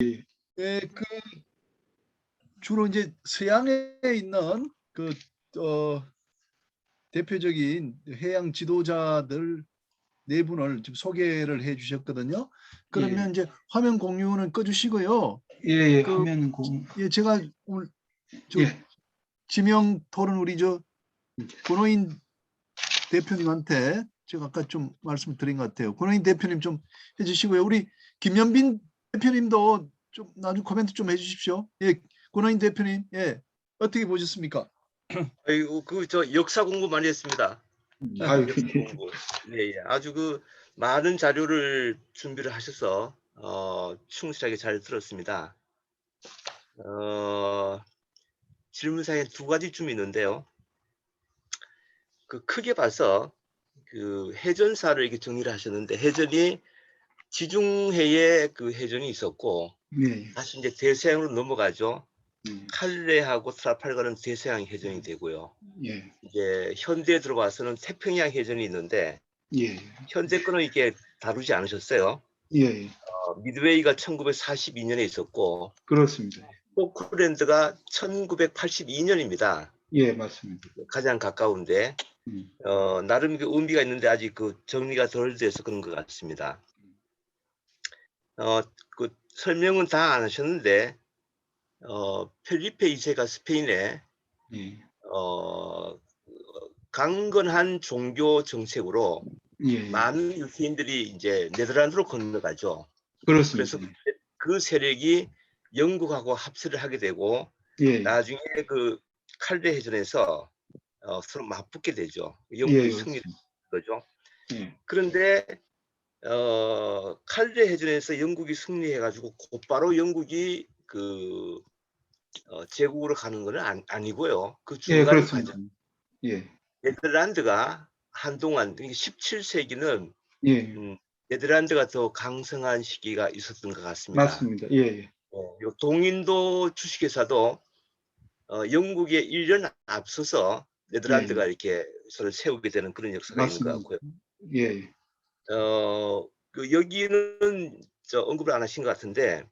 예, 주로 이제 서양에 있는 대표적인 해양 지도자들 네 분을 지금 소개를 해 주셨거든요. 그러면 예. 이제 화면 공유는 꺼주시고요. 예, 화면 공. 예, 제가 오늘 예. 지명 토론 우리 권호인 대표님한테 제가 아까 좀 말씀을 드린 것 같아요. 권호인 대표님 좀 해주시고요. 우리 김연빈 대표님도 좀 나중에 코멘트 좀 해주십시오. 예, 권호인 대표님, 예, 어떻게 보셨습니까? 아이고, 저 역사 공부 많이 했습니다. 아유, 역사 공부. 네, 예. 아주 많은 자료를 준비를 하셔서 충실하게 잘 들었습니다. 질문사에 두 가지쯤 있는데요. 크게 봐서 해전사를 이렇게 정리를 하셨는데, 해전이 지중해에 해전이 있었고, 네. 다시 이제 대서양으로 넘어가죠. 네. 칼레하고 트라팔가는 대서양 해전이 되고요. 예. 이제 현대에 들어와서는 태평양 해전이 있는데, 예. 현재 거는 이게 다루지 않으셨어요. 예. 미드웨이가 1942년에 있었고, 그렇습니다. 포클랜드가 1982년입니다. 예, 맞습니다. 가장 가까운데, 나름 의미가 있는데 아직 정리가 덜 돼서 그런 것 같습니다. 설명은 다 안 하셨는데, 펠리페 2세가 스페인에 예. 강건한 종교 정책으로 예. 많은 유태인들이 이제 네덜란드로 건너가죠. 그렇습니다. 그래서 그 세력이 영국하고 합세를 하게 되고, 예. 나중에 칼레 해전에서 서로 맞붙게 되죠. 예, 영국이 승리한 거죠. 예. 그런데 칼레 해전에서 영국이 승리해가지고 곧바로 영국이 제국으로 가는 것은 아니고요. 그 예, 중간 그렇습니다. 과정. 예. 네덜란드가 한동안 17세기는 예. 네덜란드가 더 강성한 시기가 있었던 것 같습니다. 맞습니다. 예. 동인도 주식회사도 영국에 1년 앞서서 네덜란드가 이렇게 서로 세우게 되는 그런 역사가 맞습니다. 있는 것 같고요. 예. 여기는 언급을 안 하신 것 같은데,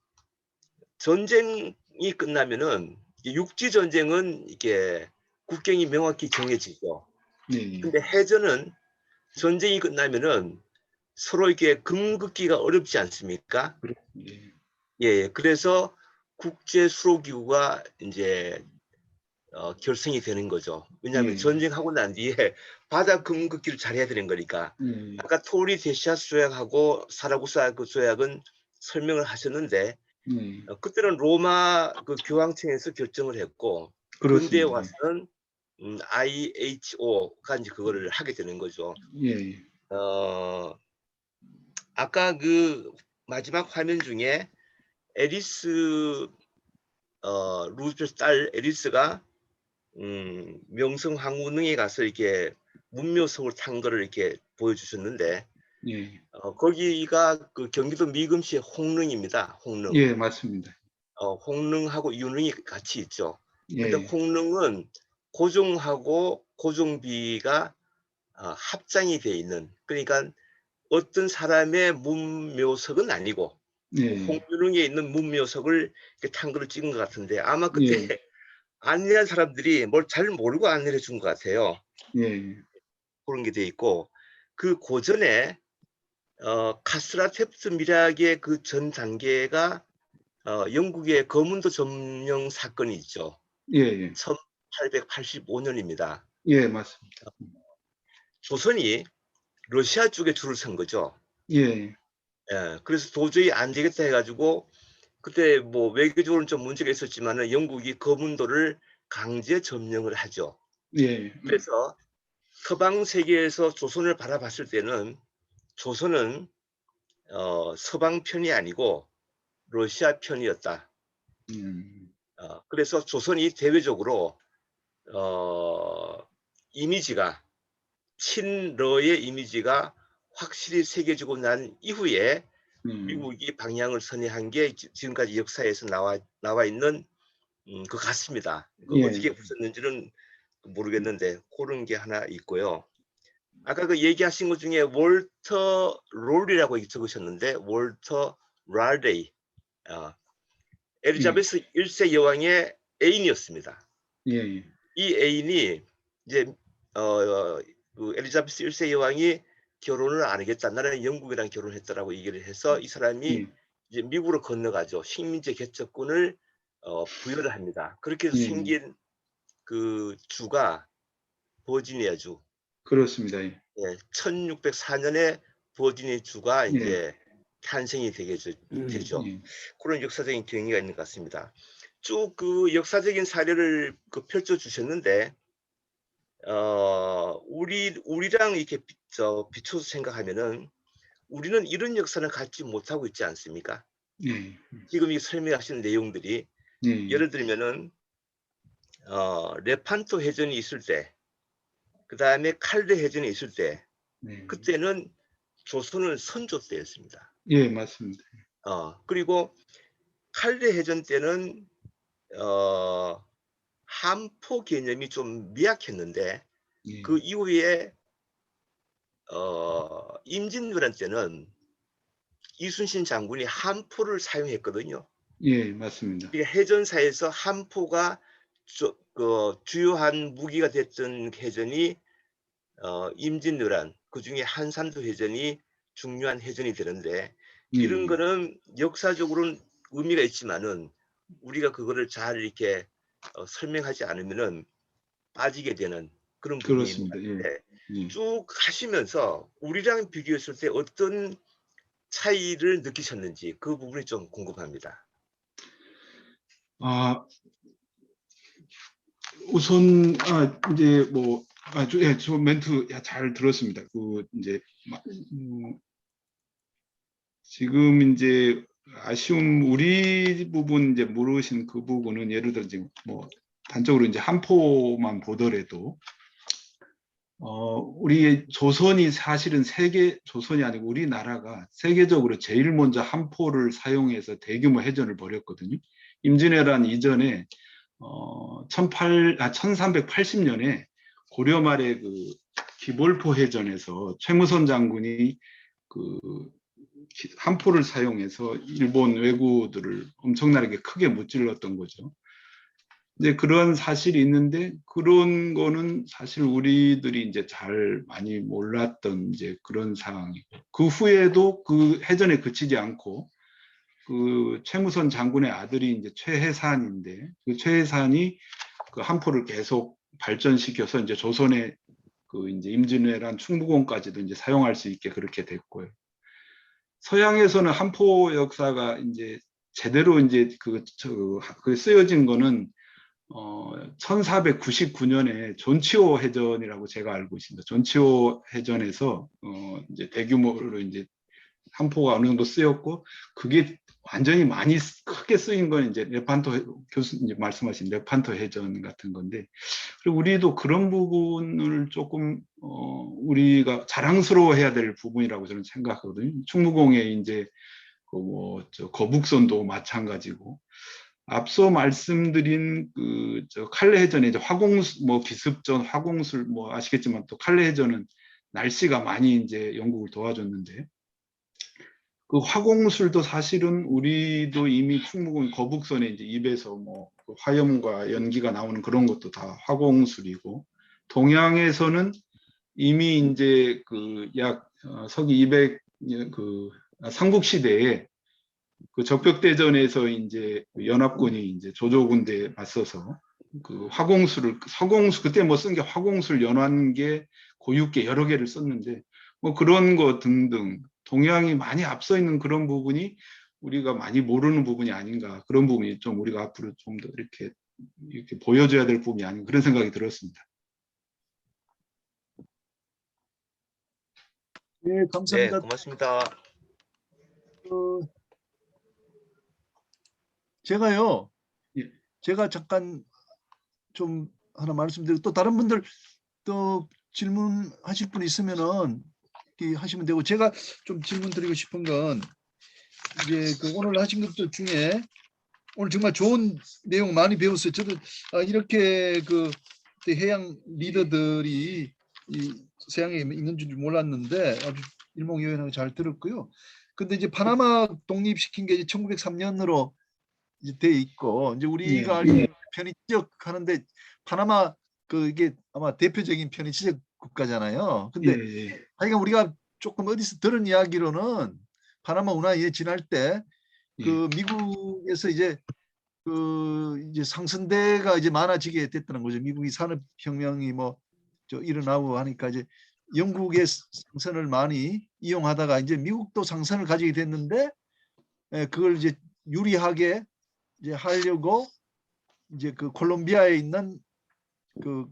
전쟁이 끝나면은 육지 전쟁은 이게 국경이 명확히 정해지죠. 예. 근데 해전은 전쟁이 끝나면은 서로 이렇게 금긋기가 어렵지 않습니까? 예. 예, 그래서 국제 수로기구가 이제 결성이 되는 거죠. 왜냐하면 예. 전쟁하고 난 뒤에 바다 금긋기를 잘해야 되는 거니까. 예. 아까 토리 데시아스 조약하고 사라고사 조약은 설명을 하셨는데, 예. 그때는 로마 교황청에서 결정을 했고, 근대에 그렇습니다. 와서는 IHO가 이제 그거를 하게 되는 거죠. 예. 아까 마지막 화면 중에 에리스 루즈벨트 딸 에리스가 명성 황후릉에 가서 이렇게 문묘석을 탄 거를 이렇게 보여주셨는데, 예. 거기가 경기도 미금시의 홍릉입니다. 홍릉. 예, 맞습니다. 홍릉하고 윤릉이 같이 있죠. 근데 예. 홍릉은 고종하고 고종비가 합장이 돼 있는, 그러니까 어떤 사람의 문묘석은 아니고 예. 홍윤릉에 있는 문묘석을 탄 거를 찍은 것 같은데, 아마 그때 예. 안내한 사람들이 뭘 잘 모르고 안내를 해준 것 같아요. 예. 그런 게 돼 있고, 그 고전에 카스라 텝스 미락의 그 전 단계가 영국의 거문도 점령 사건이 있죠. 예. 1885년입니다. 예, 맞습니다. 조선이 러시아 쪽에 줄을 선 거죠. 예. 예, 그래서 도저히 안 되겠다 해가지고, 그때 뭐 외교적으로는 좀 문제가 있었지만은 영국이 거문도를 강제 점령을 하죠. 예. 그래서 서방 세계에서 조선을 바라봤을 때는 조선은 서방 편이 아니고 러시아 편이었다. 그래서 조선이 대외적으로 이미지가, 친러의 이미지가 확실히 새겨지고 난 이후에 미국이 방향을 선회한 게 지금까지 역사에서 나와 있는 것 같습니다. 예. 어떻게 붙었는지는 모르겠는데 그런 게 하나 있고요. 아까 얘기하신 것 중에 월터 롤이라고 적으셨는데, 월터 랄레이, 엘리자베스 1세 여왕의 애인이었습니다. 예, 예. 이 애인이 이제 그 엘리자베스 1세 여왕이 결혼을 안 하겠다. 나는 영국이랑 결혼했다라고 얘기를 해서 이 사람이 예, 이제 미국으로 건너가죠. 식민지 개척권을 부여를 합니다. 그렇게 해서 예, 예. 생긴 그 주가 버지니아주. 그렇습니다. 예. 예, 1604년에 버지니아 주가 예. 이제 탄생이 되죠. 예. 그런 역사적인 경위가 있는 것 같습니다. 쭉 그 역사적인 사례를 그 펼쳐 주셨는데 우리랑 이렇게 비춰서 생각하면은 우리는 이런 역사는 갖지 못하고 있지 않습니까? 예. 지금 이 설명하신 내용들이 예. 예를 들면은 레판토 해전이 있을 때, 그 다음에 칼레 해전이 있을 때, 네. 그때는 조선은 선조 때였습니다. 예, 맞습니다. 그리고 칼레 해전 때는 함포 개념이 좀 미약했는데 예. 그 이후에 임진왜란 때는 이순신 장군이 함포를 사용했거든요. 예, 맞습니다. 그러니까 해전사에서 함포가 주요한 무기가 됐던 해전이 임진왜란, 그중에 한산도 해전이 중요한 해전이 되는데 이런 예. 거는 역사적으로는 의미가 있지만은 우리가 그거를 잘 이렇게 설명하지 않으면은 빠지게 되는 그런 부분이 있는 것 그렇습니다. 예. 같은데 예. 쭉 하시면서 우리랑 비교했을 때 어떤 차이를 느끼셨는지 그 부분이 좀 궁금합니다. 우선 이제 뭐 저 멘트 잘 들었습니다. 그 이제 지금 이제 아쉬운 우리 부분 이제 모르신 그 부분은 예를 들어 지금 뭐 단적으로 이제 함포만 보더라도 우리 조선이 사실은 조선이 아니고 우리나라가 세계적으로 제일 먼저 함포를 사용해서 대규모 해전을 벌였거든요. 임진왜란 이전에 1380년에 고려 말에 그 기볼포 해전에서 최무선 장군이 그 함포를 사용해서 일본 왜구들을 엄청나게 크게 무찔렀던 거죠. 이제 그런 사실이 있는데 그런 거는 사실 우리들이 이제 잘 많이 몰랐던 이제 그런 상황이고 그 후에도 그 해전에 그치지 않고 그 최무선 장군의 아들이 이제 최해산인데 그 최해산이 그 함포를 계속 발전시켜서 이제 조선의 그 이제 임진왜란 충무공까지도 이제 사용할 수 있게 그렇게 됐고요. 서양에서는 함포 역사가 이제 제대로 이제 그 쓰여진 거는 1499년에 존치호 해전이라고 제가 알고 있습니다. 존치호 해전에서 이제 대규모로 이제 함포가 어느 정도 쓰였고 그게 완전히 많이 크게 쓰인 건 이제 레판토 교수님 말씀하신 레판토 해전 같은 건데 그리고 우리도 그런 부분을 조금 우리가 자랑스러워해야 될 부분이라고 저는 생각하거든요. 충무공의 이제 거북선도 마찬가지고 앞서 말씀드린 그 칼레 해전에 이제 화공술 뭐 기습전 화공술 뭐 아시겠지만 또 칼레 해전은 날씨가 많이 이제 영국을 도와줬는데 그 화공술도 사실은 우리도 이미 충무공 거북선에 이제 입에서 뭐 화염과 연기가 나오는 그런 것도 다 화공술이고 동양에서는 이미 이제 그 약 서기 200 그 삼국시대에 그 적벽대전에서 이제 연합군이 이제 조조군대에 맞서서 그 서공술 그때 뭐 쓴 게 화공술, 연환계, 고유계 여러 개를 썼는데 뭐 그런 거 등등 동양이 많이 앞서 있는 그런 부분이 우리가 많이 모르는 부분이 아닌가 그런 부분이 좀 우리가 앞으로 좀 더 이렇게 보여줘야 될 부분이 아닌가 그런 생각이 들었습니다. 네, 네, 감사합니다. 고맙습니다. 제가요, 예. 제가 잠깐 좀 하나 말씀드리고 또 다른 분들 또 질문하실 분 있으면은 하시면 되고 제가 좀 질문 드리고 싶은 건 이제 그 오늘 하신 것들 중에 오늘 정말 좋은 내용 많이 배웠어요. 저도 이렇게 그 해양 리더들이 이 서양에 있는 줄 몰랐는데 아주 일목요연하게 잘 들었고요. 근데 이제 파나마 독립시킨 게 1903년으로 이제 돼 있고 이제 우리가 알기로 편의 지적하는데 파나마 이게 아마 대표적인 편의 지적 국가잖아요. 근데 하여간 우리가 조금 어디서 들은 이야기로는 파나마 운하에 지날 때 그 미국에서 이제 이제 상선대가 이제 많아지게 됐다는 거죠. 미국이 산업혁명이 뭐 일어나고 하니까 이제 영국의 상선을 많이 이용하다가 이제 미국도 상선을 가지게 됐는데 그걸 이제 유리하게 이제 하려고 이제 그 콜롬비아에 있는 그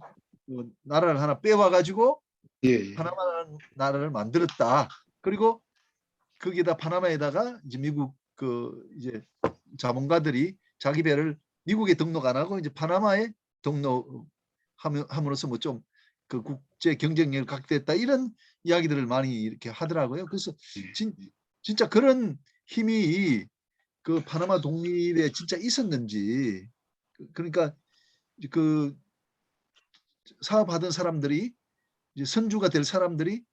나라를 하나 빼와 가지고 파나마 나라를 만들었다. 그리고 거기다 파나마에다가 이제 미국 이제 자본가들이 자기 배를 미국에 등록 안 하고 이제 파나마에 등록함으로써 뭐 좀 그 국제 경쟁력을 갖게 됐다 이런 이야기들을 많이 이렇게 하더라고요. 그래서 진짜 그런 힘이 그 파나마 독립에 진짜 있었는지 그러니까 그 사업하던 사람들이 이제 선주가 될 사람들이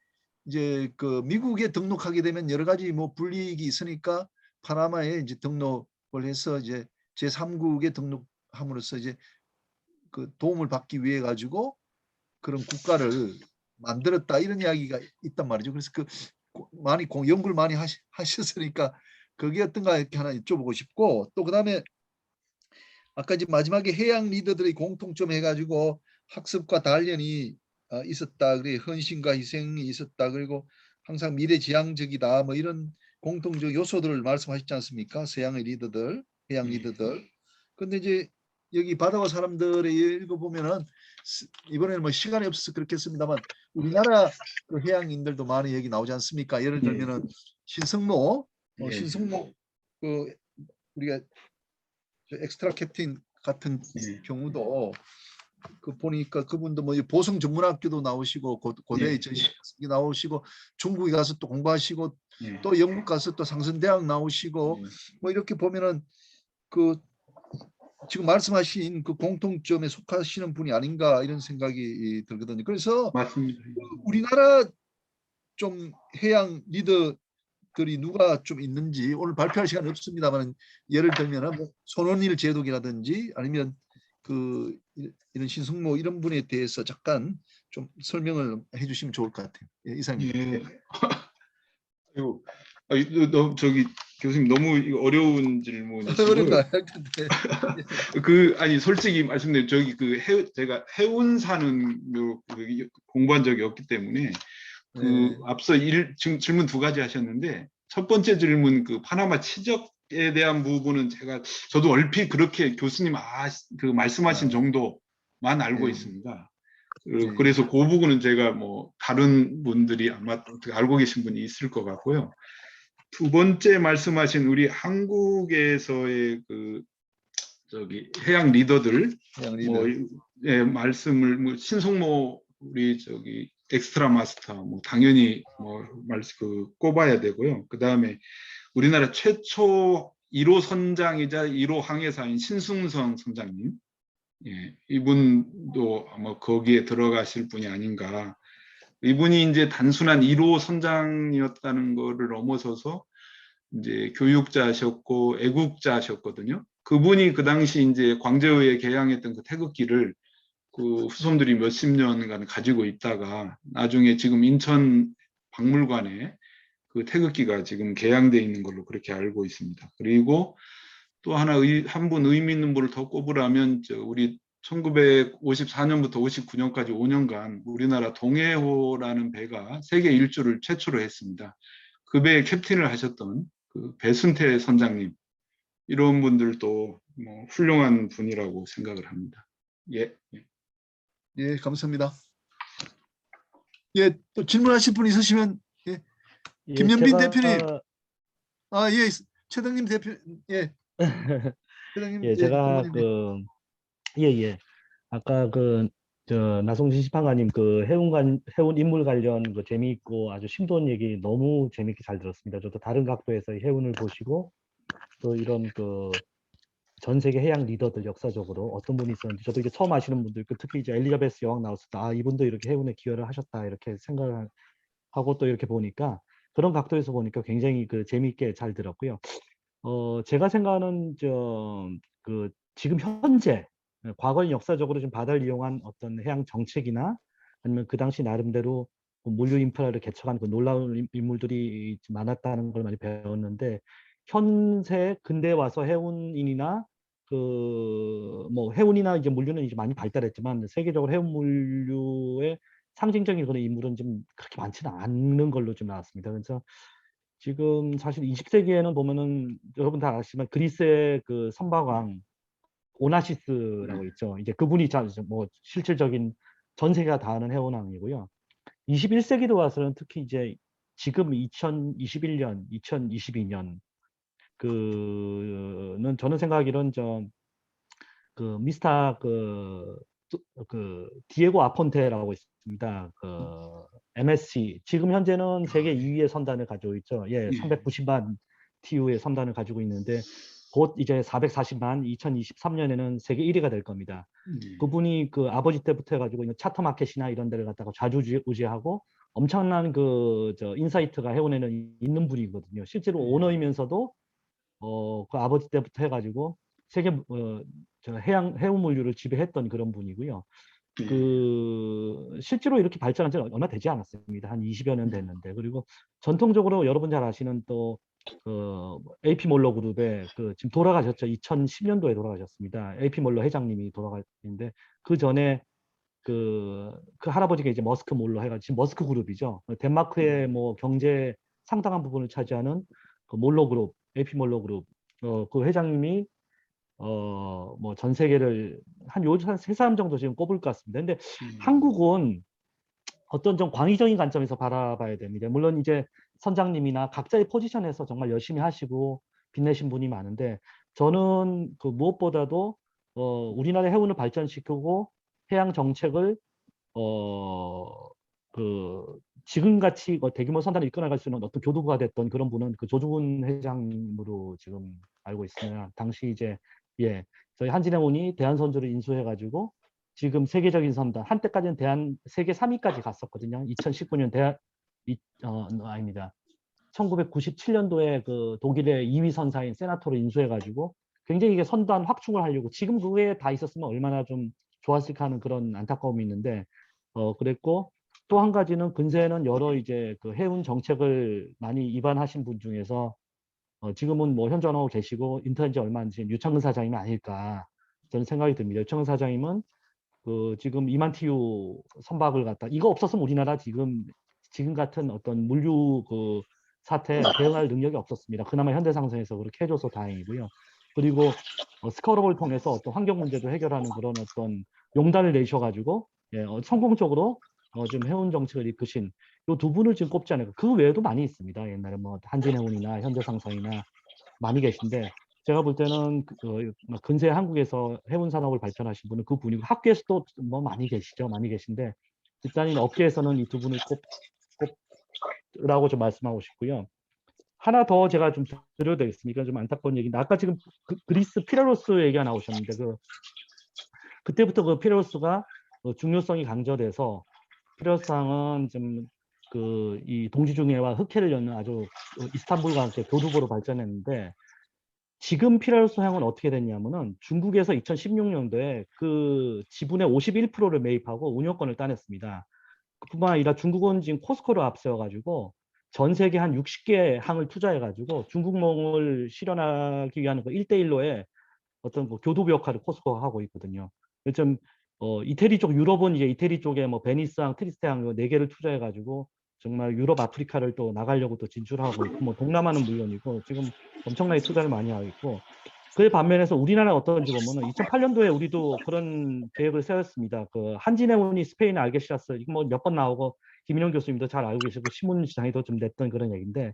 이제 그 미국에 등록하게 되면 여러 가지 뭐 불이익이 있으니까 파나마에 이제 등록을 해서 이제 제3국에 등록함으로써 이제 그 도움을 받기 위해 가지고 그런 국가를 만들었다 이런 이야기가 있단 말이죠. 그래서 그 많이 연구를 많이 하셨으니까 그게 어떤가 이렇게 하나 여쭤보고 싶고 또 그다음에 아까 이제 마지막에 해양 리더들의 공통점 해가지고 학습과 단련이 있었다. 그래 헌신과 희생이 있었다. 그리고 항상 미래지향적이다. 뭐 이런 공통적 요소들을 말씀하셨지 않습니까? 서양의 리더들, 해양 리더들. 근데 이제 여기 바다와 사람들의 읽어보면은 이번에는 뭐 시간이 없어서 그렇겠습니다만 우리나라 그 해양인들도 많이 여기 나오지 않습니까? 예를 들면은 신성모, 신성모 그 우리가 엑스트라 캡틴 같은 경우도 그 보니까 그분도 뭐 보성 전문학교도 나오시고 고대의 전시 나오시고 중국에 가서 또 공부하시고 또 영국 가서 또 상선대학 나오시고 뭐 이렇게 보면은 그 지금 말씀하신 그 공통점에 속하시는 분이 아닌가 이런 생각이 들거든요. 그래서 맞습니다. 우리나라 좀 해양 리더들이 누가 좀 있는지 오늘 발표할 시간은 없습니다만 예를 들면 뭐 손원일 제독이라든지 아니면 그 이런 신승모 이런 분에 대해서 잠깐 좀 설명을 해주시면 좋을 것 같아요. 예, 이상입니다. 아이고, 저기 교수님 너무 어려운 질문이시고요. 어렵다. 아니 솔직히 말씀드리면 저기 제가 해운사는 공부한 적이 없기 때문에 앞서 질문 두 가지 하셨는데 첫 번째 질문 그 파나마 치적에 대한 부분은 저도 얼핏 그렇게 교수님 그 말씀하신 정도만 알고 있습니다. 그래서 그 부분은 제가 뭐 다른 분들이 아마 알고 계신 분이 있을 것 같고요. 두 번째 말씀하신 우리 한국에서의 그 저기 해양 리더들 말씀을 뭐 신성모 우리 저기 엑스트라 마스터 뭐 당연히 뭐 꼽아야 되고요. 그 다음에 우리나라 최초 1호 선장이자 1호 항해사인 신승선 선장님, 이분도 아마 거기에 들어가실 분이 아닌가. 이분이 이제 단순한 1호 선장이었다는 거를 넘어서서 이제 교육자셨고 애국자셨거든요. 그분이 그 당시 이제 광저우에 개항했던 그 태극기를 그 후손들이 몇십 년간 가지고 있다가 나중에 지금 인천 박물관에 그 태극기가 지금 개양되어 있는 걸로 그렇게 알고 있습니다. 그리고 또 하나 한 분 의미 있는 분을 더 꼽으라면 우리 1954년부터 59년까지 5년간 우리나라 동해호라는 배가 세계 일주를 최초로 했습니다. 그 배의 캡틴을 하셨던 그 배순태 선장님, 이런 분들도 뭐 훌륭한 분이라고 생각을 합니다. 예, 감사합니다. 예, 또 질문하실 분 있으시면 김연빈 대표님. 최덕님 대표. 최덕님. 제가 아까 나성진 시판관님 해운 인물 관련 재미있고 아주 심도 있는 얘기 너무 재미있게 잘 들었습니다. 저도 다른 각도에서 해운을 보시고 또 이런 전 세계 해양 리더들 역사적으로 어떤 분이 있었는지 저도 이게 처음 아시는 분들 특히 이제 엘리자베스 여왕 나왔을 때 이분도 이렇게 해운에 기여를 하셨다 이렇게 생각을 하고 또 이렇게 보니까 그런 각도에서 보니까 굉장히 재미있게 잘 들었고요. 제가 생각하는 지금 현재 과거의 역사적으로 좀 바다를 이용한 어떤 해양 정책이나 아니면 그 당시 나름대로 그 물류 인프라를 개척한 그 놀라운 인물들이 많았다는 걸 많이 배웠는데 현재 근대에 와서 해운인이나 뭐 해운이나 이제 물류는 이제 많이 발달했지만 세계적으로 해운 물류의 상징적인 그런 인물은 좀 그렇게 많지는 않는 걸로 좀 나왔습니다. 그래서 지금 사실 20세기에는 보면은 여러분 다 아시지만 그리스의 그 선박왕 오나시스라고 있죠. 이제 그분이 뭐 실질적인 전 세계가 다 아는 해운왕이고요. 21세기도 와서는 특히 이제 지금 2021년, 2022년 그는 저는 생각하기로는 미스터 디에고 아폰테라고 있습니다. MSC 지금 현재는 세계 2위의 선단을 가지고 있죠. 예, 390만 TU의 선단을 가지고 있는데 곧 이제 440만 2023년에는 세계 1위가 될 겁니다. 그분이 그 아버지 때부터 해가지고 차터 마켓이나 이런 데를 갖다가 좌지우지하고 엄청난 인사이트가 해운에는 있는 분이거든요. 실제로 오너이면서도 그 아버지 때부터 해가지고 세계 해운 물류를 지배했던 그런 분이고요. 실제로 이렇게 발전한 지는 얼마 되지 않았습니다. 한 20여 년 됐는데. 그리고 전통적으로 여러분 잘 아시는 또 AP 몰러 그룹에 지금 돌아가셨죠. 2010년도에 돌아가셨습니다. AP 몰러 회장님이 돌아가셨는데 그 전에 그 할아버지가 이제 머스크 몰러 해가지고 지금 머스크 그룹이죠. 덴마크의 뭐 경제 상당한 부분을 차지하는 그 몰러 그룹, AP 몰러 그룹 그 회장님이 뭐 전 세계를 한 세 사람 정도 지금 꼽을 것 같습니다. 근데 한국은 어떤 좀 광의적인 관점에서 바라봐야 됩니다. 물론 이제 선장님이나 각자의 포지션에서 정말 열심히 하시고 빛내신 분이 많은데 저는 그 무엇보다도 우리나라 해운을 발전시키고 해양 정책을 지금같이 대규모 선단을 이끌어갈 수 있는 어떤 교두보가 됐던 그런 분은 그 조중훈 회장님으로 지금 알고 있으면 당시 이제 저희 한진해운이 대한선주를 인수해가지고 지금 세계적인 선단 한때까지는 세계 3위까지 갔었거든요. 2019년 아닙니다. 1997년도에 그 독일의 2위 선사인 세나토를 인수해가지고 굉장히 이게 선단 확충을 하려고 지금 그게 다 있었으면 얼마나 좀 좋았을까 하는 그런 안타까움이 있는데 그랬고 또 한 가지는 근세에는 여러 이제 그 해운 정책을 많이 입안하신 분 중에서 지금은 뭐 현존하고 계시고 인터넷 얼마 안 된 유창근 사장님이 아닐까 저는 생각이 듭니다. 유창근 사장님은 지금 2만 TU 선박을 갖다 이거 없었으면 우리나라 지금 같은 어떤 물류 사태에 대응할 능력이 없었습니다. 그나마 현대상선에서 그렇게 해줘서 다행이고요. 그리고 스컬업을 통해서 어떤 환경 문제도 해결하는 그런 어떤 용단을 내셔가지고 성공적으로 좀 해운 정책을 이끄신 이 두 분을 지금 꼽지 않을까. 그 외에도 많이 있습니다. 옛날에 뭐 한진해운이나 현대상선이나 많이 계신데 제가 볼 때는 근세 한국에서 해운 산업을 발전하신 분은 그 분이고 학계에서도 뭐 많이 계시죠. 많이 계신데 일단 업계에서는 이 두 분을 꼽라고 좀 말씀하고 싶고요. 하나 더 제가 좀 드려도 되겠습니까? 좀 안타까운 얘기인데 아까 지금 그리스 피레로스 얘기가 나오셨는데 그때부터 그 피레로스가 중요성이 강조돼서 피레로스항은 좀 이 동지중해와 흑해를 여는 아주 이스탄불과 함께 교두보로 발전했는데 지금 피레로스항은 어떻게 됐냐면은 중국에서 2016년도에 그 지분의 51%를 매입하고 운영권을 따냈습니다. 그뿐만 아니라 중국은 지금 코스코를 앞세워가지고 전 세계 한 60개 항을 투자해가지고 중국몽을 실현하기 위한 그 1대1로의 어떤 교두보 역할을 코스코가 하고 있거든요. 좀 이태리 쪽 유럽은 이제 이태리 쪽에 뭐 베니스항, 트리스테항 4개를 투자해가지고 정말 유럽, 아프리카를 또 나가려고 또 진출하고 있고 뭐 동남아는 물론이고 지금 엄청나게 투자를 많이 하고 있고 그의 반면에서 우리나라는 어떤지 보면은 2008년도에 우리도 그런 계획을 세웠습니다. 그 한진해운이 스페인 알게시라스 이거 뭐 몇 번 나오고 김인영 교수님도 잘 알고 계시고 신문시장에도 좀 냈던 그런 얘기인데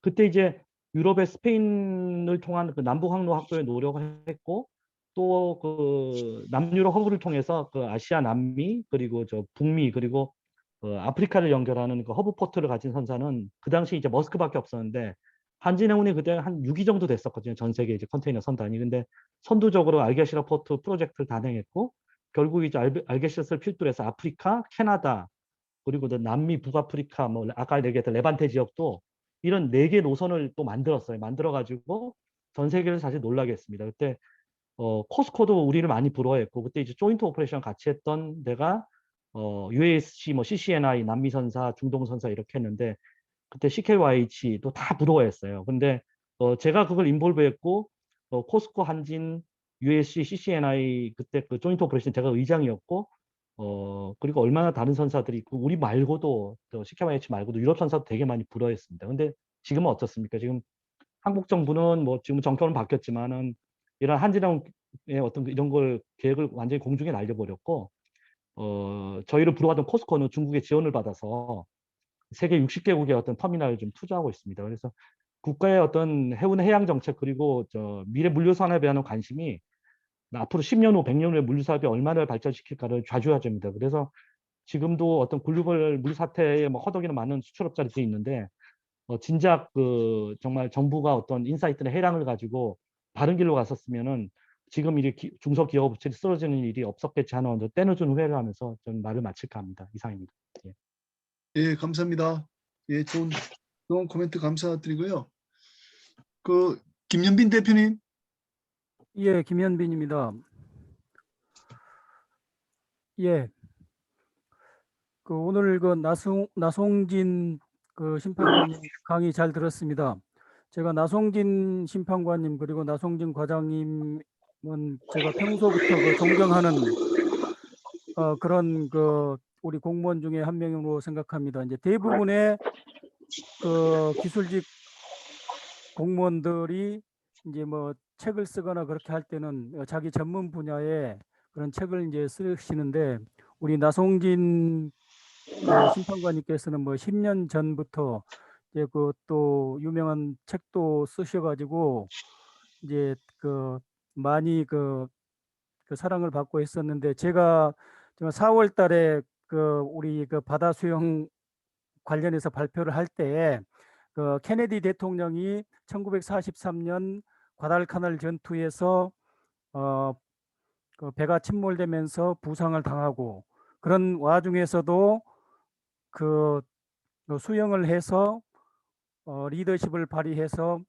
그때 이제 유럽의 스페인을 통한 그 남북 항로 확보에 노력을 했고 또 그 남유럽 허브를 통해서 그 아시아 남미 그리고 북미 그리고 아프리카를 연결하는 그 허브 포트를 가진 선사는 그 당시 이제 머스크밖에 없었는데 한진해운이 그때 한 6위 정도 됐었거든요. 전 세계 이제 컨테이너 선단이. 근데 선두적으로 알게시라 포트 프로젝트를 단행했고 결국 이제 알게시라스를 필두로 해서 아프리카, 캐나다 그리고 남미, 북아프리카 뭐 아까 얘기했던 레반테 지역도 이런 4개 노선을 또 만들었어요. 만들어 가지고 전 세계를 사실 놀라게 했습니다. 그때 코스코도 우리를 많이 부러워했고, 그때 이제 조인트 오퍼레이션 같이 했던 데가 UASC, 뭐 CCNI, 남미선사, 중동선사 이렇게 했는데, 그때 CKYH도 다 부러워했어요. 근데 제가 그걸 인볼브했고, 코스코, 한진, UASC, CCNI 그때 그 조인트 오퍼레이션 제가 의장이었고, 그리고 얼마나 다른 선사들이 있고, 우리 말고도 CKYH 말고도 유럽 선사도 되게 많이 부러워했습니다. 근데 지금은 어떻습니까? 지금 한국 정부는 뭐 지금 정권은 바뀌었지만은 이런 한진항의 어떤 이런 걸 계획을 완전히 공중에 날려버렸고, 저희를 부러워하던 코스코는 중국의 지원을 받아서 세계 60개국의 어떤 터미널을 좀 투자하고 있습니다. 그래서 국가의 어떤 해운 해양 정책 그리고 미래 물류 산업에 대한 관심이 앞으로 10년 후, 100년 후에 물류 사업이 얼마나 발전시킬까를 좌지우지합니다. 그래서 지금도 어떤 글로벌 물 사태에 뭐 허덕이는 많은 수출업자들이 있는데 진작 그 정말 정부가 어떤 인사이트나 해량을 가지고 바른 길로 갔었으면은 지금 이렇게 중소기업 업체들이 쓰러지는 일이 없었겠지 하는 때늦은 후회를 하면서 저는 말을 마칠까 합니다. 이상입니다. 예. 예, 감사합니다. 예, 좋은 코멘트 감사드리고요. 그 김연빈 대표님. 예, 김현빈입니다. 예, 그 오늘 그 나송진 그 심판관님 강의 잘 들었습니다. 제가 나송진 심판관님 그리고 나송진 과장님은 제가 평소부터 그 존경하는 그런 그 우리 공무원 중에 한 명으로 생각합니다. 이제 대부분의 그 기술직 공무원들이 이제 뭐 책을 쓰거나 그렇게 할 때는 자기 전문 분야의 그런 책을 이제 쓰시는데 우리 나송진 심판관님께서는 뭐 10년 전부터 이제 그 또 유명한 책도 쓰셔가지고 이제 그 많이 그 사랑을 받고 있었는데 제가 4월 달에 그 우리 그 바다 수영 관련해서 발표를 할 때 그 케네디 대통령이 1943년 과달카날 전투에서 그 배가 침몰되면서 부상을 당하고 그런 와중에서도 그 수영을 해서 리더십을 발휘해서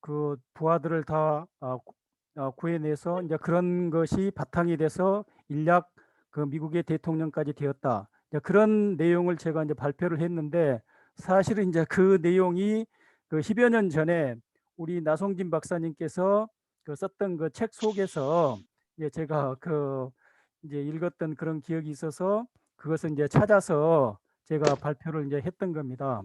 그 부하들을 다 구해내서 이제 그런 것이 바탕이 돼서 인략 그 미국의 대통령까지 되었다. 이제 그런 내용을 제가 이제 발표를 했는데 사실은 이제 그 내용이 그 10여 년 전에 우리 나송진 박사님께서 그 썼던 그 책 속에서 이제 제가 그 이제 읽었던 그런 기억이 있어서 그것을 이제 찾아서 제가 발표를 이제 했던 겁니다.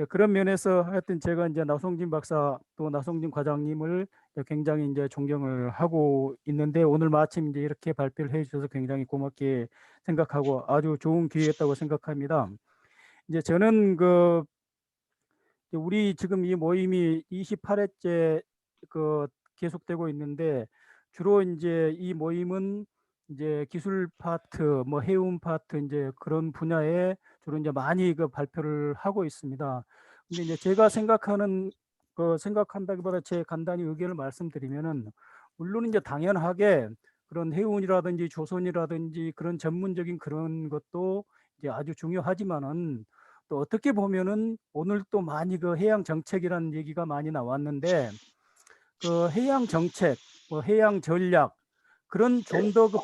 그런 면에서 하여튼 제가 이제 나송진 박사 또 나송진 과장님을 굉장히 이제 존경을 하고 있는데 오늘 마침 이제 이렇게 발표를 해주셔서 굉장히 고맙게 생각하고 아주 좋은 기회였다고 생각합니다. 이제 저는 그 우리 지금 이 모임이 28회째 그 계속되고 있는데 주로 이제 이 모임은 이제 기술 파트, 뭐 해운 파트 이제 그런 분야에 주로 이제 많이 그 발표를 하고 있습니다. 근데 이제 제가 생각한다기보다 제 간단히 의견을 말씀드리면은 물론 이제 당연하게 그런 해운이라든지 조선이라든지 그런 전문적인 그런 것도 이제 아주 중요하지만은 또 어떻게 보면은 오늘 또 많이 그 해양 정책이라는 얘기가 많이 나왔는데 그 해양 정책, 뭐 해양 전략 그런 좀 더 그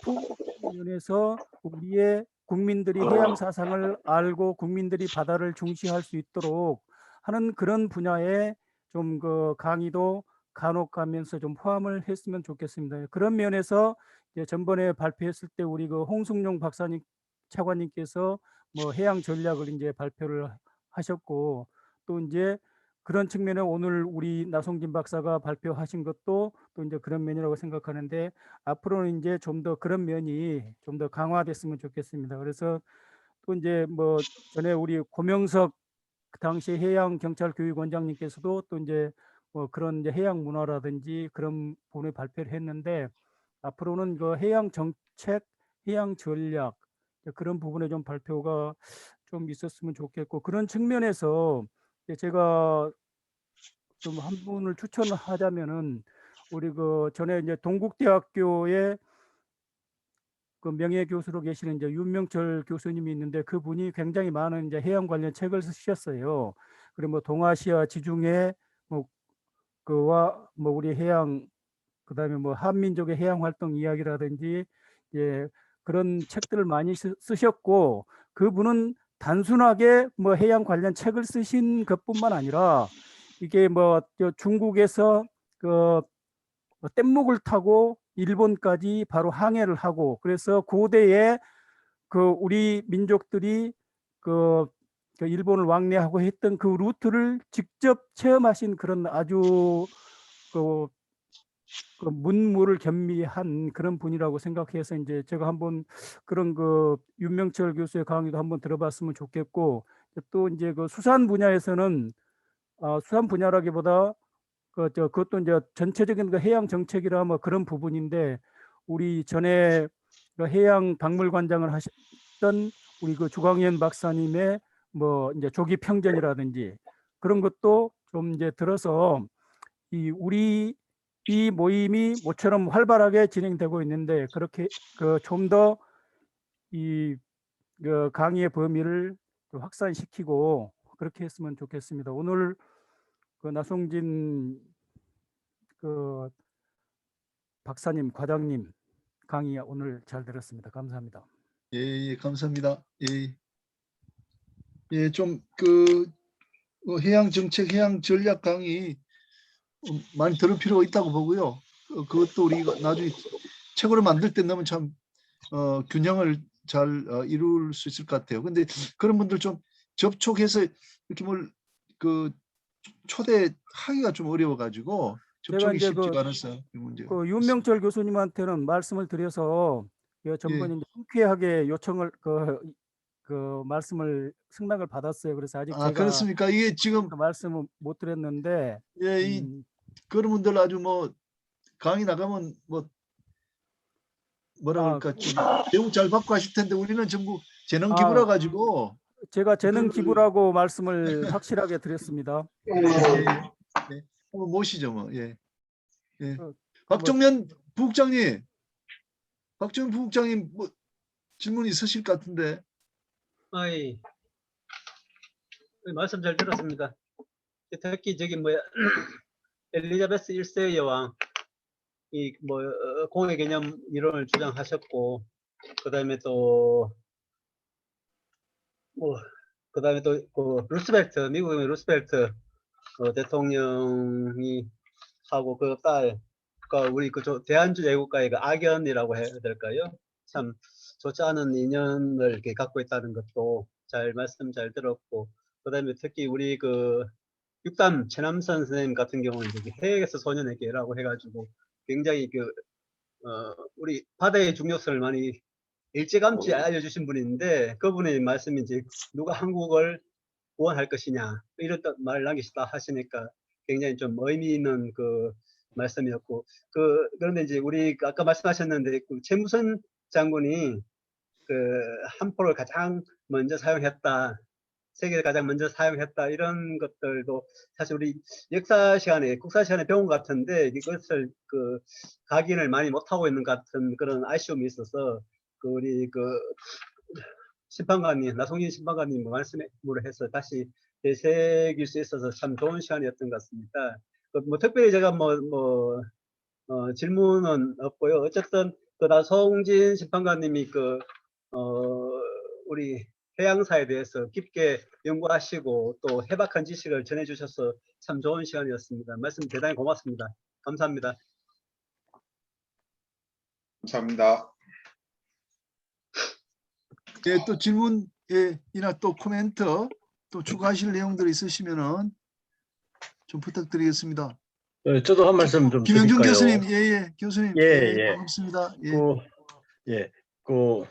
면에서 우리의 국민들이 해양 사상을 알고 국민들이 바다를 중시할 수 있도록 하는 그런 분야에 좀 그 강의도 간혹 가면서 좀 포함을 했으면 좋겠습니다. 그런 면에서 이제 전번에 발표했을 때 우리 그 홍승용 박사님 차관님께서 뭐 해양 전략을 이제 발표를 하셨고 또 이제 그런 측면에 오늘 우리 나송진 박사가 발표하신 것도 또 이제 그런 면이라고 생각하는데 앞으로는 이제 좀 더 그런 면이 좀 더 강화됐으면 좋겠습니다. 그래서 또 이제 뭐 전에 우리 고명석 그 당시 해양 경찰 교육원장님께서도 또 이제 뭐 그런 이제 해양 문화라든지 그런 부분을 발표를 했는데 앞으로는 그 해양 정책, 해양 전략 그런 부분에 좀 발표가 좀 있었으면 좋겠고 그런 측면에서 제가 좀 한 분을 추천하자면은 우리 그 전에 이제 동국대학교에 그 명예 교수로 계시는 이제 윤명철 교수님이 있는데 그분이 굉장히 많은 이제 해양 관련 책을 쓰셨어요. 그리고 뭐 동아시아 지중해 뭐 그와 뭐 우리 해양 그다음에 뭐 한민족의 해양 활동 이야기라든지 예, 그런 책들을 많이 쓰셨고 그분은 단순하게 뭐 해양 관련 책을 쓰신 것뿐만 아니라 이게 뭐 중국에서 그 뗏목을 타고 일본까지 바로 항해를 하고 그래서 고대에 그 우리 민족들이 그 일본을 왕래하고 했던 그 루트를 직접 체험하신 그런 아주 그 문무를 겸비한 그런 분이라고 생각해서 이제 제가 한번 그런 그 윤명철 교수의 강의도 한번 들어봤으면 좋겠고 또 이제 그 수산 분야에서는 수산 분야라기보다 그것도 이제 전체적인 그 해양 정책이라 뭐 그런 부분인데 우리 전에 그 해양 박물관장을 하셨던 우리 그 주광현 박사님의 뭐 이제 조기 평전이라든지 그런 것도 좀 이제 들어서 우리 이 모임이 모처럼 활발하게 진행되고 있는데 그렇게 그 좀 더 이 그 강의의 범위를 좀 확산시키고 그렇게 했으면 좋겠습니다. 오늘 그 나성진 그 박사님, 과장님 강의 오늘 잘 들었습니다. 감사합니다. 예, 예, 감사합니다. 예, 예, 좀 그 해양 정책, 해양 전략 강의 많이 들을 필요가 있다고 보고요. 그것도 우리가 나중에 책으로 만들 때 너무 참 균형을 잘 이룰 수 있을 것 같아요. 근데 그런 분들 좀 접촉해서 이렇게 뭘 그 초대하기가 좀 어려워가지고 제가 접촉이 이제 쉽지가 않아서 그 문제가 그 윤명철 교수님한테는 말씀을 드려서 전번에 이제 흔쾌하게 요청을 그 말씀을 승낙을 받았어요. 그래서 아직 제가 그렇습니까? 이게 지금 그 말씀을 못 드렸는데 예, 이 그런 분들 아주 뭐 강의 나가면 뭐 뭐라 그럴까 좀 배우 잘 받고 하실 텐데 우리는 전부 재능 기부라 가지고 제가 재능 그거를- 기부라고 말씀을 확실하게 드렸습니다. 네. 한번 모시죠 뭐. 예. 예. 뭐- 박정면 부국장님, 박정면 부국장님 뭐 질문 있으실 것 같은데. 아이, 말씀 잘 들었습니다. 특히 저기 뭐야 엘리자베스 1세 여왕 이 뭐 공의 개념 이론을 주장하셨고 그다음에 또 뭐 그다음에 또 그 루스벨트 미국의 루스벨트 대통령이 하고 그 딸, 그러니까 우리 그 대한주 애국가의 그 악연이라고 해야 될까요? 참 좋지 않은 인연을 이렇게 갖고 있다는 것도 잘 말씀 잘 들었고, 그다음에 특히 우리 그 육담 최남선 선생님 같은 경우는 이제 해외에서 소년에게라고 해가지고 굉장히 그 우리 바다의 중요성을 많이 일찌감치 알려주신 분인데 그분의 말씀이 이제 누가 한국을 구원할 것이냐 이런 말을 남기시다 하시니까 굉장히 좀 의미 있는 그 말씀이었고 그런데 이제 우리 아까 말씀하셨는데 그 최무선 장군이 그 함포를 가장 먼저 사용했다. 세계에서 가장 먼저 사용했다 이런 것들도 사실 우리 역사 시간에 국사 시간에 배운 것 같은데 이것을 그 각인을 많이 못하고 있는 것 같은 그런 아쉬움이 있어서 그 우리 그 심판관님 나성진 심판관님 말씀으로 해서 다시 되새길 수 있어서 참 좋은 시간이었던 것 같습니다. 뭐 특별히 제가 질문은 없고요. 어쨌든 그 나성진 심판관님이 우리 해양사에 대해서 깊게 연구하시고 또 해박한 지식을 전해주셔서 참 좋은 시간이었습니다. 말씀 대단히 고맙습니다. 감사합니다. 감사합니다. 예, 또 질문이나 또 코멘트 또 추가하실 내용들 있으시면은 좀 부탁드리겠습니다. 저도 한 말씀 좀 김영준 드릴까요? 교수님, 예, 교수님, 예. 반갑습니다. 그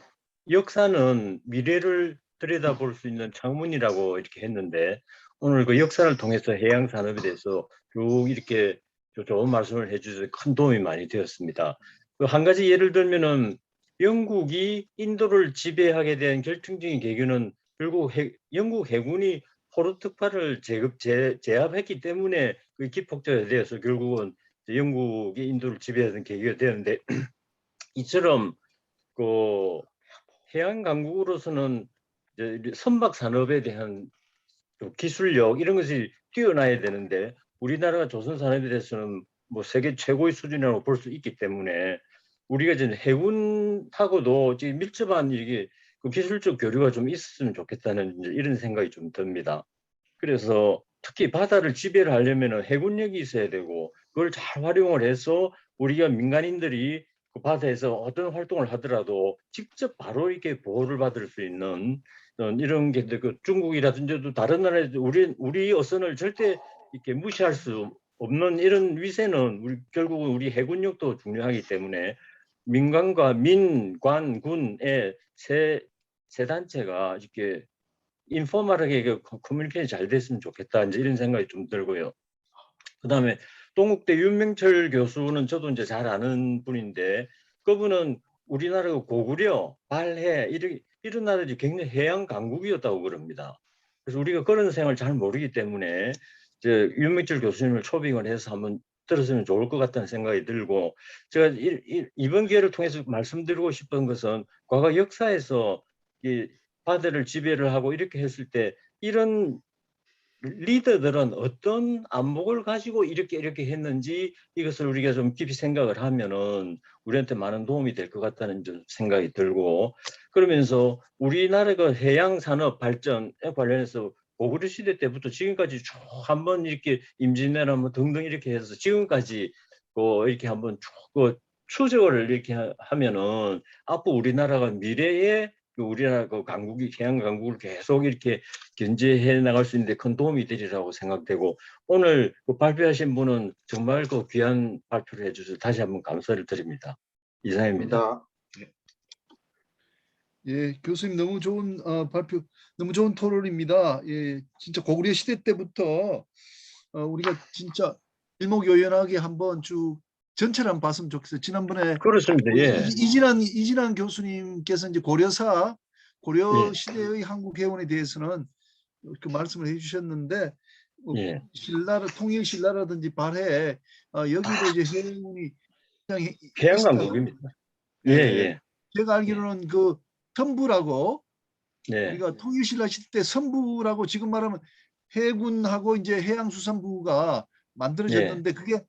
역사는 미래를 들여다볼 수 있는 창문이라고 이렇게 했는데 오늘 그 역사를 통해서 해양 산업에 대해서 쭉 이렇게 좋은 말씀을 해주셔서 큰 도움이 많이 되었습니다. 한 가지 예를 들면은 영국이 인도를 지배하게 된 결정적인 계기는 결국 영국 해군이 포로 특파를 제압했기 때문에 그 기폭제가 되어서 결국은 영국이 인도를 지배하던 계기가 되었는데 이처럼 그 해양 강국으로서는 선박 산업에 대한 기술력 이런 것이 뛰어나야 되는데 우리나라가 조선 산업에 대해서는 뭐 세계 최고의 수준이라고 볼 수 있기 때문에 우리가 이제 해군하고도 지금 밀접한 이게 그 기술적 교류가 좀 있었으면 좋겠다는 이제 이런 생각이 좀 듭니다. 그래서 특히 바다를 지배를 하려면 해군력이 있어야 되고 그걸 잘 활용을 해서 우리가 민간인들이 그 바다에서 어떤 활동을 하더라도 직접 바로 이렇게 보호를 받을 수 있는 이런 게 그 중국이라든지 또 다른 나라에 우리 어선을 절대 이렇게 무시할 수 없는 이런 위세는 결국은 우리 해군력도 중요하기 때문에 민간과 민관군의 세 단체가 이렇게 인포멀하게 커뮤니케이션이 잘 됐으면 좋겠다 이제 이런 생각이 좀 들고요. 그다음에 동국대 윤명철 교수는 저도 이제 잘 아는 분인데 그분은 우리나라가 고구려, 발해 이런 나라들이 굉장히 해양 강국이었다고 그럽니다. 그래서 우리가 그런 생활을 잘 모르기 때문에 이제 윤명철 교수님을 초빙을 해서 한번 들었으면 좋을 것 같다는 생각이 들고 제가 이번 기회를 통해서 말씀드리고 싶은 것은 과거 역사에서 이 바다를 지배를 하고 이렇게 했을 때 이런 리더들은 어떤 안목을 가지고 이렇게 했는지 이것을 우리가 좀 깊이 생각을 하면은 우리한테 많은 도움이 될 것 같다는 좀 생각이 들고 그러면서 우리나라가 해양 산업 발전에 관련해서 고구려 시대 때부터 지금까지 쭉 한번 이렇게 임진왜란 뭐 등등 이렇게 해서 지금까지 이렇게 한번 쭉 추적을 이렇게 하면은 앞으로 우리나라가 미래에 우리나라 그 강국이 해양 강국을 계속 이렇게 견제해 나갈 수 있는데 큰 도움이 되리라고 생각되고 오늘 그 발표하신 분은 정말 그 귀한 발표를 해주셔서 다시 한번 감사를 드립니다. 이상입니다. 예, 교수님 너무 좋은 발표, 너무 좋은 토론입니다. 예, 진짜 고구려 시대 때부터 우리가 진짜 일목요연하게 한번 쭉 전체를 한번 봤으면 좋겠어요. 지난번에 그렇습니다. 예. 이진환 교수님께서 이제 고려 예. 시대의 한국 해운에 대해서는 그 말씀을 해주셨는데 예. 통일 신라라든지 발해 여기도 이제 해운이 그냥 해양 있었다고. 강국입니다. 예, 예. 제가 알기로는 그 선부라고 네. 우리가 통일 신라 시대 때 선부라고 지금 말하면 해군하고 이제 해양수산부가 만들어졌는데 그게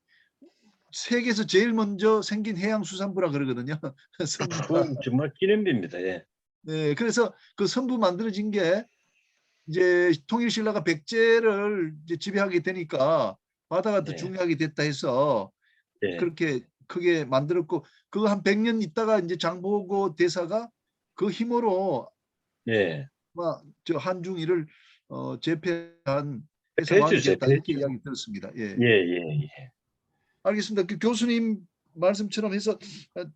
세계에서 제일 먼저 생긴 해양수산부라 그러거든요. 선부가. 그건 정말 기념비입니다. 예. 네, 그래서 그 선부 만들어진 게 이제 통일신라가 백제를 이제 지배하게 되니까 바다가 더 네. 중요하게 됐다 해서 예. 그렇게 크게 만들었고 그거 한 100년 있다가 이제 장보고 대사가 그 힘으로 예. 저 한중일을 재패한 해서 재패했죠, 왕이 됐다 이렇게 재패했죠. 이야기 들었습니다. 예. 예. 알겠습니다. 그 교수님 말씀처럼 해서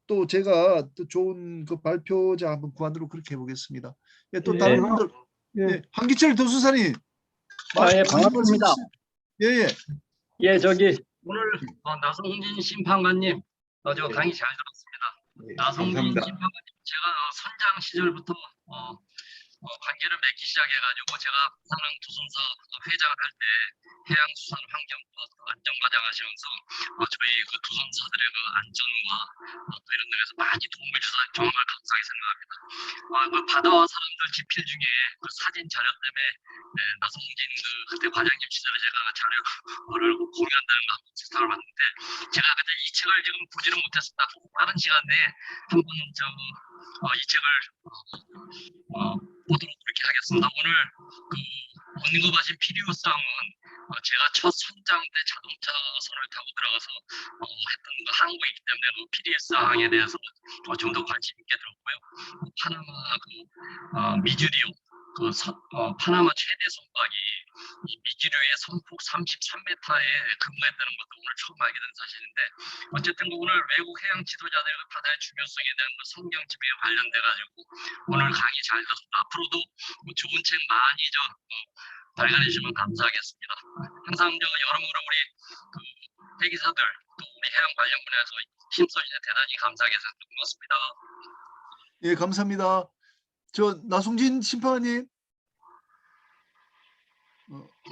또 제가 또 좋은 그 발표자 한번 구하도록 그렇게 해보겠습니다. 예, 또 예. 다른 분들 예, 한기철 도수사님. 예, 반갑습니다. 예. 예, 저기 오늘 나성진 심판관님 저 강의 잘 들었습니다. 나성진 감사합니다. 심판관님 제가 선장 시절부터 관계를 맺기 시작해가지고 제가 부산항 조선사 회장을 할 때 해양수산환경과 안전과장 하시면서 저희 그 조선사들의 그 안전과 또 이런 데에서 많이 도움을 주셔서 정말 감사하게 생각합니다. 그 바다와 사람들 집필 중에 그 사진 자료 때문에 나성진 그때 과장님 시절에 제가 자료를 공유한다는 거 한번 부탁을 받는데 제가 그때 이 책을 지금 보지는 못했습니다. 빠른 시간 내에 한번 이 책을 보도록 그렇게 하겠습니다. 오늘 그 언급하신 필요성은 제가 첫 선장 때 자동차선을 타고 들어가서 했던 그 항구이기 때문에 그 필요성에 대해서 좀 더 관심 있게 들었고요. 파나마 미주리오 파나마 최대 선박이 미주리오의 선폭 33m에 근무했다는 것도 오늘 처음 알게 된 사실인데 어쨌든 오늘 외국 해양 지도자들 바다의 중요성에 대한 성경 지배에 관련돼 가지고 오늘 강의 잘 들었습니다. 앞으로도 좋은 책 많이 발간해 주시면 감사하겠습니다. 항상 여러모로 우리 그 대기사들 또 우리 해양 관련 분야에서 힘써주셔서 대단히 감사하게 생각합니다. 고맙습니다. 예, 감사합니다. 저 나성진 심판관님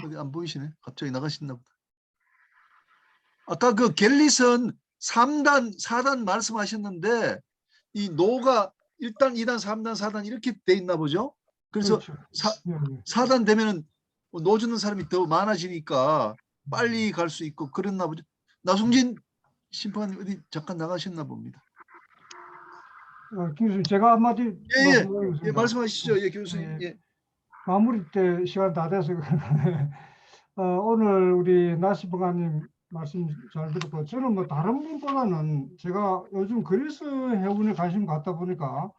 어디 안 보이시네. 갑자기 나가셨나 보다. 아까 그 갤릿은 3단, 4단 말씀하셨는데 이 노가 1단, 2단, 3단, 4단 이렇게 돼 있나 보죠. 그래서 그렇죠. 4단 되면은 노 주는 사람이 더 많아지니까 빨리 갈 수 있고 그랬나 보죠. 나성진 심판관님 어디 잠깐 나가셨나 봅니다. 교수님, 제가 한마디 예, 말씀드리겠습니다. 말씀하시죠. 예, 교수님. 예. 예. 마무리 때 시간 다 돼서 오늘 우리 나 심판관님 말씀 잘 듣고, 저는 뭐 다른 분보다는 제가 요즘 그리스 해운에 관심 갖다 보니까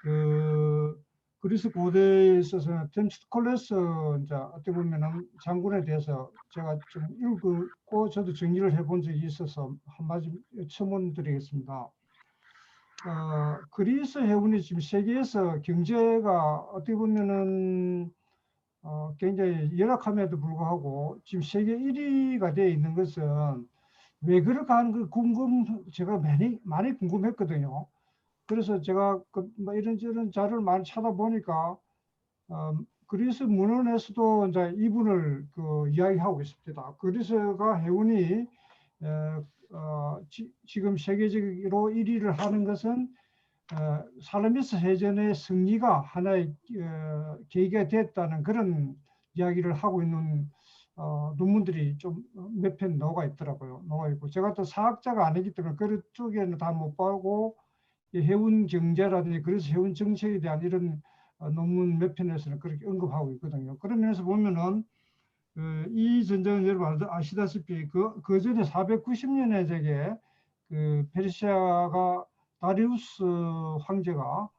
그 그리스 고대에 있어서 템스토클레스 이제 어떻게 보면은 장군에 대해서 제가 좀 읽고 저도 정리를 해본 적이 있어서 한마디 첨언드리겠습니다. 그리스 해운이 지금 세계에서 경제가 어떻게 보면은 굉장히 열악함에도 불구하고 지금 세계 1위가 되어 있는 것은 왜 그럴까 하는 그 제가 많이 궁금했거든요. 그래서 제가 뭐 이런저런 자료를 많이 찾아보니까 그리스 문헌에서도 이제 이분을 이야기하고 있습니다. 그리스가 해운이 지금 세계적으로 1위를 하는 것은 살라미스 해전의 승리가 하나의 계기가 됐다는 그런 이야기를 하고 있는 논문들이 좀 몇 편 나와 있더라고요. 나와 있고, 제가 또 사학자가 아니기 때문에 그쪽에는 다 못 보고 해운 경제라든지 그래서 해운 정책에 대한 이런 논문 몇 편에서는 그렇게 언급하고 있거든요. 그런 면에서 보면은 이 전쟁은 여러분 아시다시피 그 전에 490년에 저게 그 페르시아가 다리우스 황제가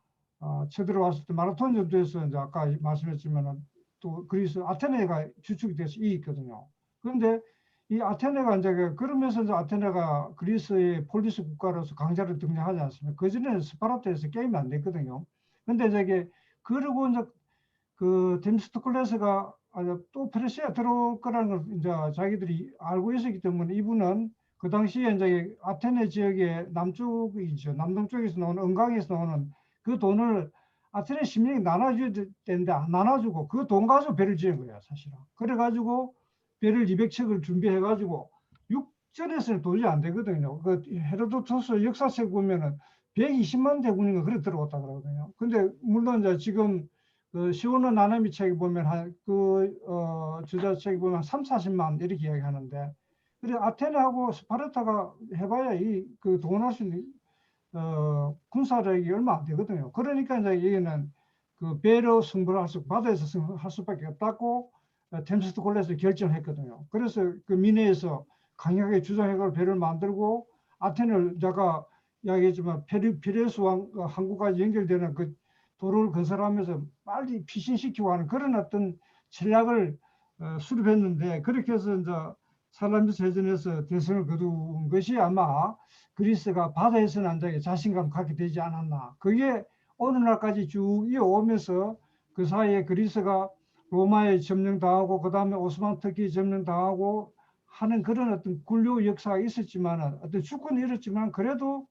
쳐들어왔을 때 마라톤 전투에서 이제 아까 말씀했지만은 또 그리스 아테네가 주축이 돼서 이겼거든요. 그런데 이 아테네가 이제 그러면서 이제 아테네가 그리스의 폴리스 국가로서 강자를 등장하지 않습니까? 그 전에는 스파르타에서 게임이 안 됐거든요. 근데 저게 그러고 이제 그 템스토클레스가 또 페르시아 들어올 거라는 걸 이제 자기들이 알고 있었기 때문에 이분은 그 당시에 이제 아테네 지역의 남쪽이죠. 남동쪽에서 나오는 은강에서 나오는 그 돈을 아테네 시민에게 나눠줘야 되는데 안 나눠주고 그 돈 가지고 배를 지은 거야, 사실은. 그래가지고 배를 200척을 준비해가지고 육전에서는 도저히 안 되거든요. 그 헤로도토스 역사책 보면은 120만 대군인가 그래 들어왔다 그러거든요. 근데 물론 이제 지금 그 시오노 나나미 책에 보면 주자 책에 보면 3, 40만 이렇게 이야기하는데, 그래 아테네하고 스파르타가 해봐야 그 동원할 수 있는 군사력이 얼마 안 되거든요. 그러니까 이제 여기는 그 배로 승부를 할 수, 바다에서 승부할 수밖에 없다고 템스토클레스에서 결정했거든요. 그래서 그 미네에서 강력하게 주장해서 배를 만들고 아테네를 제가 이야기했지만 피레스 항구까지 연결되는 그 도로를 건설하면서 빨리 피신시키고 하는 그런 어떤 전략을 수립했는데, 그렇게 해서 이제 살라미스 해전에서 대승을 거둔 것이 아마 그리스가 바다에서는 안되게 자신감 갖게 되지 않았나. 그게 오늘날까지 쭉 이어오면서 그 사이에 그리스가 로마에 점령당하고 그 다음에 오스만 터키 점령당하고 하는 그런 어떤 굴욕 역사가 있었지만, 어떤 주권이 이렇지만 그래도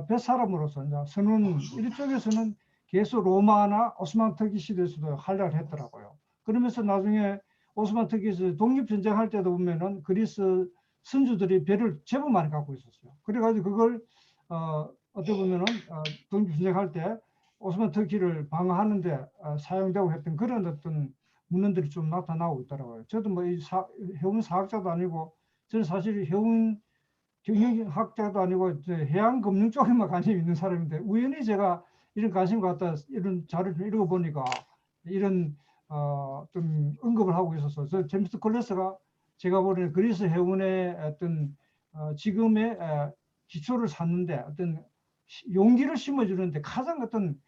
뱃사람으로서 이제 선원 이쪽에서는 계속 로마나 오스만 터키 시대에서도 활약을 했더라고요. 그러면서 나중에 오스만 터키에서 독립전쟁할 때도 보면은 그리스 선주들이 배를 제법 많이 갖고 있었어요. 그래가지고 그걸 어떻게 보면은 독립전쟁할 때 오스만 터키를 방어하는데 사용되고 했던 그런 어떤 문헌들이 좀 나타나고 있더라고요. 저도 뭐 해운 사학자도 아니고, 저는 사실 해운 경영학자도 아니고 해양 금융 쪽에만 관심이 있는 사람인데, 우연히 제가 이런 관심 갖다 이런 자료를 좀 읽어보니까 이런 좀 언급을 하고 있어서, 저 제임스 콜레스가 제가 보기에는 그리스 해운의 어떤 지금의 기초를 쌓는데 어떤 용기를 심어주는데 가장 어떤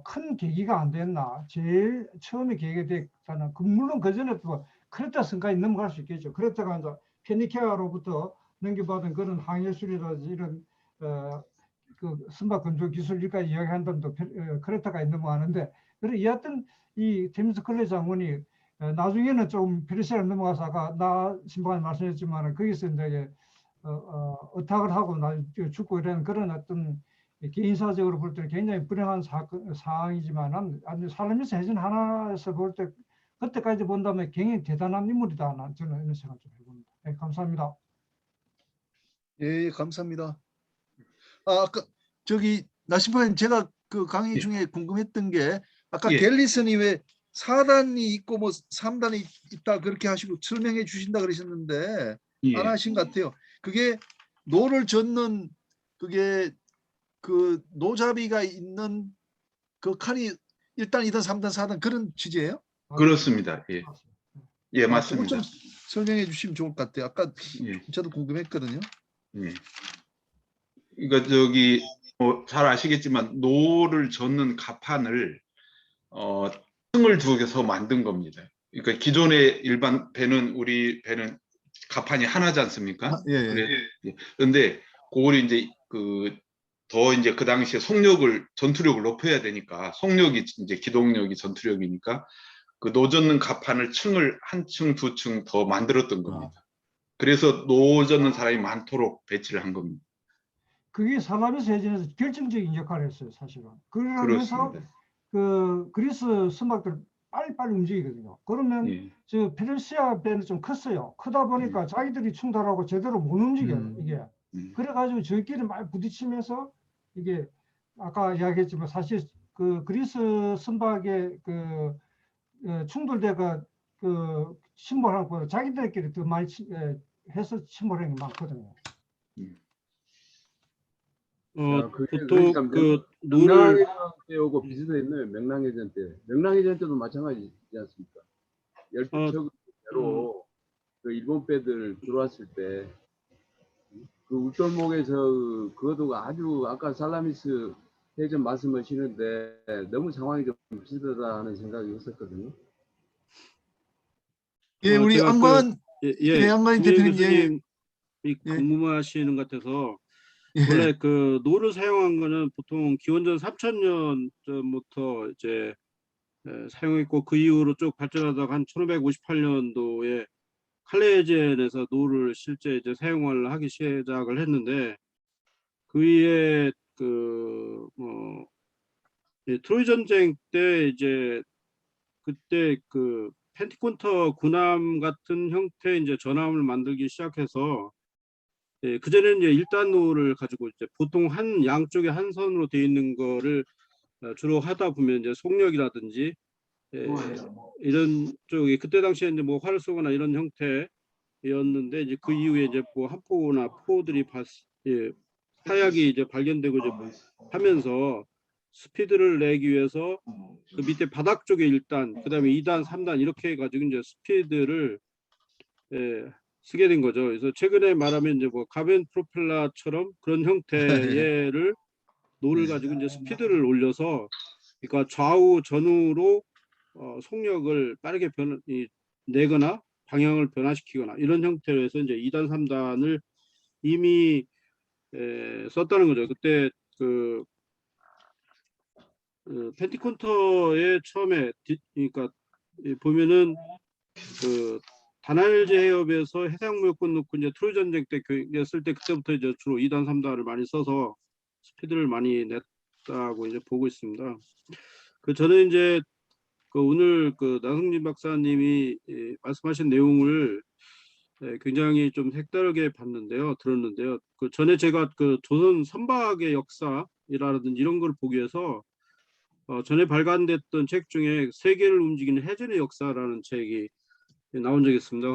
큰 계기가 안 됐나. 제일 처음에 계기가 됐다는, 물론 그 전에 또 크레타 성까지 넘어갈 수 있겠죠. 크레타가 이제 페니케아로부터 넘겨받은 그런 항해술이라든지 이런 그 선박 건조 기술까지 이야기한다면 또 크레타가 넘어가는데, 그래 여하튼 이 테미스 클레 장군이 나중에는 좀 페르시아로 넘어가서 아까 나 심판이 말씀했지만 거기서 이제 어탁을 하고 죽고 이런 그런 어떤 개인사적으로 볼 때는 굉장히 불행한 상황이지만 살라미스 해전 하나에서 볼 때 그때까지 본다면 굉장히 대단한 인물이다. 저는 이런 생각 좀 해봅니다. 네, 감사합니다. 예, 감사합니다. 아까 저기 나심판님, 제가 그 강의 예. 중에 궁금했던 게 아까 예. 갤리슨이 왜 4단이 있고 뭐 3단이 있다 그렇게 하시고 설명해 주신다 그러셨는데 예. 안 하신 것 같아요. 그게 노를 젓는 그게 그 노잡이가 있는 그 칸이 1단, 2단, 3단, 4단 그런 취지예요? 그렇습니다. 예. 예, 그거 맞습니다. 좀 설명해 주시면 좋을 것 같아요. 아까 예. 저도 궁금했거든요. 예. 그러니까 저기 잘 아시겠지만 노를 젓는 가판을 층을 두개서 만든 겁니다. 그러니까 기존의 일반 배는 우리 배는 가판이 하나지 않습니까? 예, 예. 그런데 그걸 이제 더 이제 그 당시에 전투력을 높여야 되니까 속력이 이제 기동력이 전투력이니까 그 노 젓는 가판을 한 층, 두 층 더 만들었던 겁니다. 그래서 노 젓는 사람이 많도록 배치를 한 겁니다. 그게 살라미스 해전에서 결정적인 역할을 했어요, 사실은. 그러면서 그렇습니다. 그 그리스 선박들 빨리빨리 움직이거든요. 그러면 예. 저 페르시아 배는 좀 컸어요. 크다 보니까 자기들이 충돌하고 제대로 못 움직여요, 이게. 그래가지고 저희끼리 많이 부딪히면서 이게 아까 이야기했지만 사실 그 그리스 선박의 그 충돌대가 그 침몰한 것보다 자기들끼리 더 많이 해서 침몰한 게 많거든요. 보통 그 노를 때하고 비슷했네요. 명랑해전 때. 명랑해전 때도 마찬가지지 않습니까? 12척으로 그 일본 배들 들어왔을 때 그 울돌목에서 그것도 아주 아까 살라미스 해전 말씀하시는데 너무 상황이 좀 비슷하다 하는 생각이 있었거든요. 예, 우리 제가 안관 예, 안관 김혜인 대표님 교수님이 예. 궁금하시는 것 같아서 예. 원래 그 노를 사용한 거는 보통 기원전 3000년 전부터 이제 사용했고 그 이후로 쭉 발전하다가 한 1558년도에 칼레제에서 노를 실제 이제 사용을 하기 시작을 했는데 그 위에 트로이 전쟁 때 이제 그때 그 펜티콘터 군함 같은 형태의 이제 전함을 만들기 시작해서 그 전에는 이제 1단 노를 가지고 이제 보통 한 양쪽에 한 선으로 되어 있는 거를 주로 하다 보면 이제 속력이라든지 이런 쪽이 그때 당시에 이제 뭐 활을 쏘거나 이런 형태였는데 이제 그 이후에 이제 뭐 함포나 포들이 사약이 이제 발견되고 이제 하면서 스피드를 내기 위해서 그 밑에 바닥 쪽에 1단, 그다음에 2단, 3단 이렇게 해가지고 이제 스피드를 쓰게 된 거죠. 그래서 최근에 말하면 이제 뭐 가벤 프로펠러처럼 그런 형태를 노를 가지고 이제 스피드를 올려서 그러니까 좌우 전후로 속력을 빠르게 내거나 방향을 변화시키거나 이런 형태로 해서 이제 2단, 3단을 이미 썼다는 거죠. 그때 그 펜티콘터의 처음에 그러니까 보면은 그 다날제 해협에서 해상무역권 놓고 이제 트로이 전쟁 때 교육했을 때 그때부터 이제 주로 2단, 3단을 많이 써서 스피드를 많이 냈다고 이제 보고 있습니다. 저는 이제 오늘 나성진 박사님이 말씀하신 내용을 굉장히 좀 색다르게 들었는데요. 전에 제가 조선 선박의 역사라든지 이런 걸 보기 위해서 전에 발간됐던 책 중에 세계를 움직이는 해전의 역사라는 책이 나온 적이 있습니다.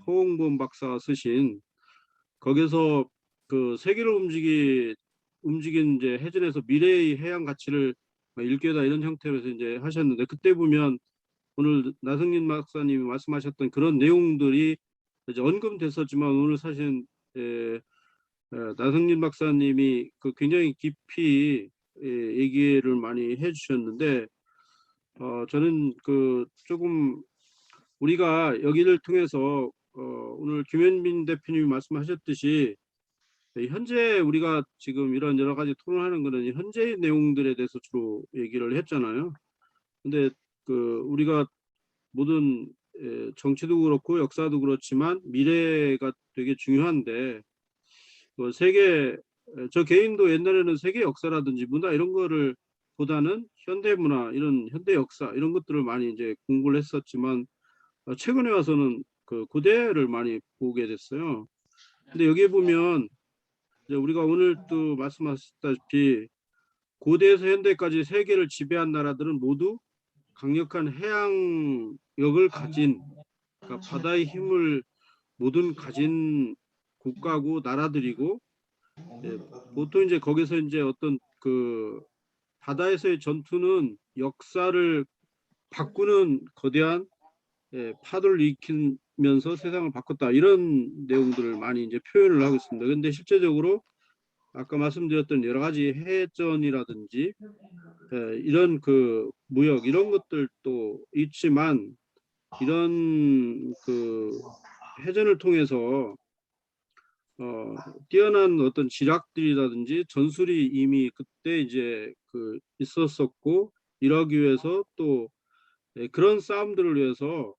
허홍범 박사가 쓰신 거기서 세계를 움직인 이제 해전에서 미래의 해양 가치를 일깨다 이런 형태로 해서 이제 하셨는데 그때 보면 오늘 나성진 박사님이 말씀하셨던 그런 내용들이 이제 언급됐었지만 오늘 사실 나성진 박사님이 굉장히 깊이 얘기를 많이 해주셨는데 저는 조금 우리가 여기를 통해서 오늘 김현민 대표님이 말씀하셨듯이 현재 우리가 지금 이런 여러 가지 토론하는 거는 현재의 내용들에 대해서 주로 얘기를 했잖아요. 근데 우리가 모든 정치도 그렇고 역사도 그렇지만 미래가 되게 중요한데 저 개인도 옛날에는 세계 역사라든지 문화 이런 거를 보다는 현대 문화 이런 현대 역사 이런 것들을 많이 이제 공부를 했었지만 최근에 와서는 고대를 많이 보게 됐어요. 근데 여기에 보면 이제 우리가 오늘 또 말씀하셨다시피 고대에서 현대까지 세계를 지배한 나라들은 모두 강력한 해양력을 가진, 그러니까 바다의 힘을 모든 가진 국가고 나라들이고, 보통 이제 거기서 이제 어떤 그 바다에서의 전투는 역사를 바꾸는 거대한 파도를 일으키면서 세상을 바꿨다, 이런 내용들을 많이 이제 표현을 하고 있습니다. 그런데 실제적으로 아까 말씀드렸던 여러 가지 해전이라든지 이런 그 무역 이런 것들도 있지만, 이런 그 해전을 통해서 뛰어난 어떤 지략들이라든지 전술이 이미 그때 이제 그 있었었고, 이러기 위해서 또 그런 싸움들을 위해서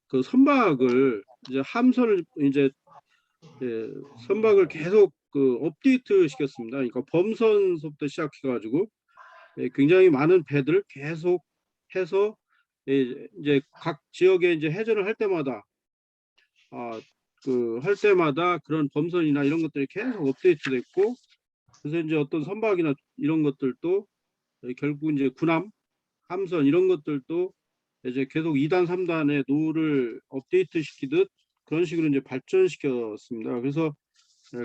그 선박을 이제 함선을 이제 선박을 계속 그 업데이트 시켰습니다. 그러니까 범선서부터 시작해가지고 굉장히 많은 배들을 계속 해서 이제 각 지역에 이제 해전을 할 때마다 할 때마다 그런 범선이나 이런 것들이 계속 업데이트됐고, 그래서 이제 어떤 선박이나 이런 것들도 결국 이제 군함, 함선 이런 것들도 이제 계속 2단, 3단의 노를 업데이트 시키듯 그런 식으로 이제 발전시켰습니다. 그래서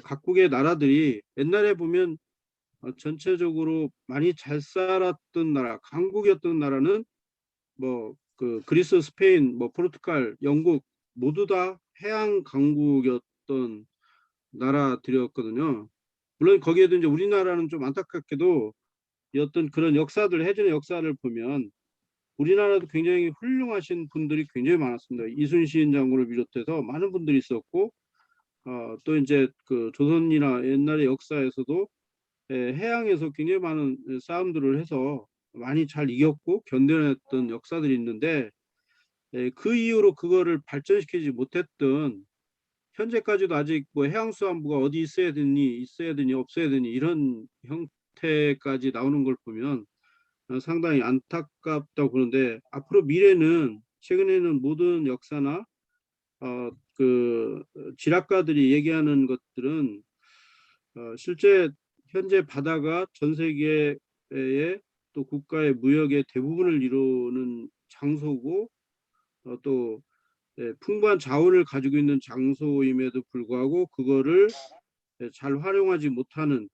각국의 나라들이 옛날에 보면 전체적으로 많이 잘 살았던 나라, 강국이었던 나라는 뭐 그 그리스, 스페인, 뭐 포르투갈, 영국 모두 다 해양 강국이었던 나라들이었거든요. 물론 거기에도 이제 우리나라는 좀 안타깝게도 어떤 그런 역사들, 해전의 역사를 보면 우리나라도 굉장히 훌륭하신 분들이 굉장히 많았습니다. 이순신 장군을 비롯해서 많은 분들이 있었고, 또 이제 그 조선이나 옛날의 역사에서도 해양에서 굉장히 많은 싸움들을 해서 많이 잘 이겼고 견뎌냈던 역사들이 있는데, 그 이후로 그거를 발전시키지 못했던, 현재까지도 아직 뭐 해양수산부가 어디 있어야 되니 없어야 되니 이런 형태까지 나오는 걸 보면 상당히 안타깝다고 보는데, 앞으로 미래는, 최근에는 모든 역사나 그 지략가들이 얘기하는 것들은 실제 현재 바다가 전 세계의 또 국가의 무역의 대부분을 이루는 장소고, 또 풍부한 자원을 가지고 있는 장소임에도 불구하고 그거를 잘 활용하지 못하는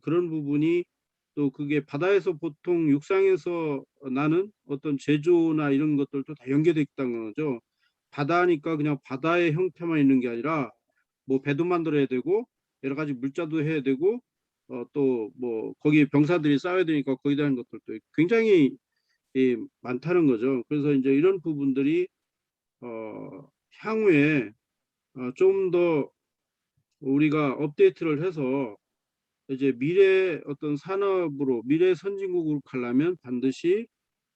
그런 부분이, 또 그게 바다에서 보통 육상에서 나는 어떤 제조나 이런 것들도 다 연계되어 있다는 거죠. 바다니까 그냥 바다의 형태만 있는 게 아니라 뭐 배도 만들어야 되고 여러 가지 물자도 해야 되고, 또 뭐 거기 병사들이 싸워야 되니까 거기에 대한 것들도 굉장히 많다는 거죠. 그래서 이제 이런 부분들이 향후에 좀 더 우리가 업데이트를 해서 이제 미래 어떤 산업으로, 미래 선진국으로 가려면 반드시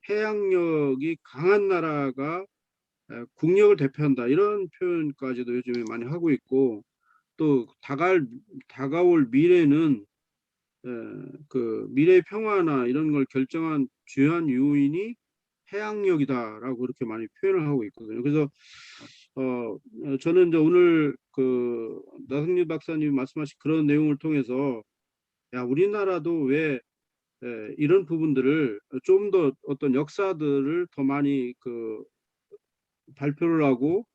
해양력이 강한 나라가 국력을 대표한다, 이런 표현까지도 요즘에 많이 하고 있고, 또 다가올 미래는 그 미래의 평화나 이런 걸 결정한 주요한 요인이 해양력이다라고 그렇게 많이 표현을 하고 있거든요. 그래서 저는 이제 오늘 그 나성립 박사님이 말씀하신 그런 내용을 통해서, 야, 우리나라도 왜 이런 부분들을 좀 더 어떤 역사들을 더 많이 그 발표를 하고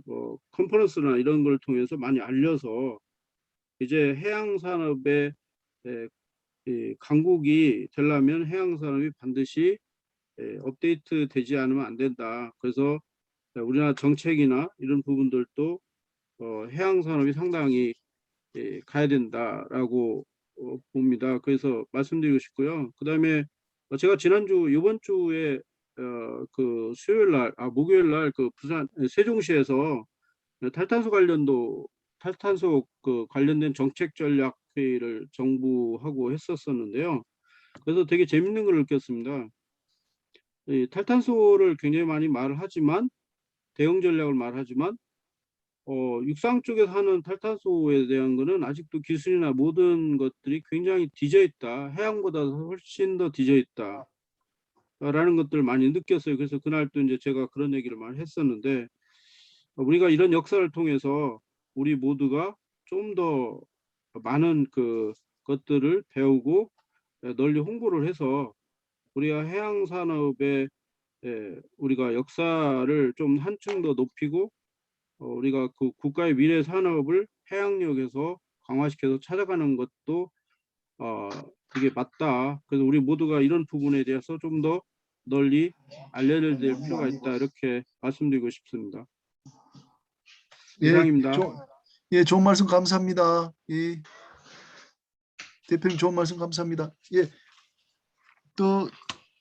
뭐 컨퍼런스나 이런 걸 통해서 많이 알려서 이제 해양 산업의 강국이 되려면 해양 산업이 반드시 업데이트 되지 않으면 안 된다. 그래서 우리나라 정책이나 이런 부분들도 해양 산업이 상당히 가야 된다라고 봅니다. 그래서 말씀드리고 싶고요. 그다음에 제가 이번 주에 그 수요일 날, 목요일 날 그 부산 세종시에서 탈탄소 그 관련된 정책 전략 회의를 정부하고 했었었는데요. 그래서 되게 재밌는 걸 느꼈습니다. 이 탈탄소를 굉장히 많이 말을 하지만, 대응 전략을 말하지만 육상 쪽에서 하는 탈탄소에 대한 거는 아직도 기술이나 모든 것들이 굉장히 뒤져 있다. 해양보다 훨씬 더 뒤져 있다. 라는 것들을 많이 느꼈어요. 그래서 그날 또 이제 제가 그런 얘기를 많이 했었는데, 우리가 이런 역사를 통해서 우리 모두가 좀 더 많은 그 것들을 배우고 널리 홍보를 해서 우리가 해양 산업의 우리가 역사를 좀 한층 더 높이고 우리가 그 국가의 미래 산업을 해양역에서 강화시켜서 찾아가는 것도 그게 맞다. 그래서 우리 모두가 이런 부분에 대해서 좀 더 널리 알려야 될 필요가 있다. 이렇게 말씀드리고 싶습니다. 이상입니다. 예, 좋은 말씀 감사합니다. 예. 대표님 좋은 말씀 감사합니다. 예. 또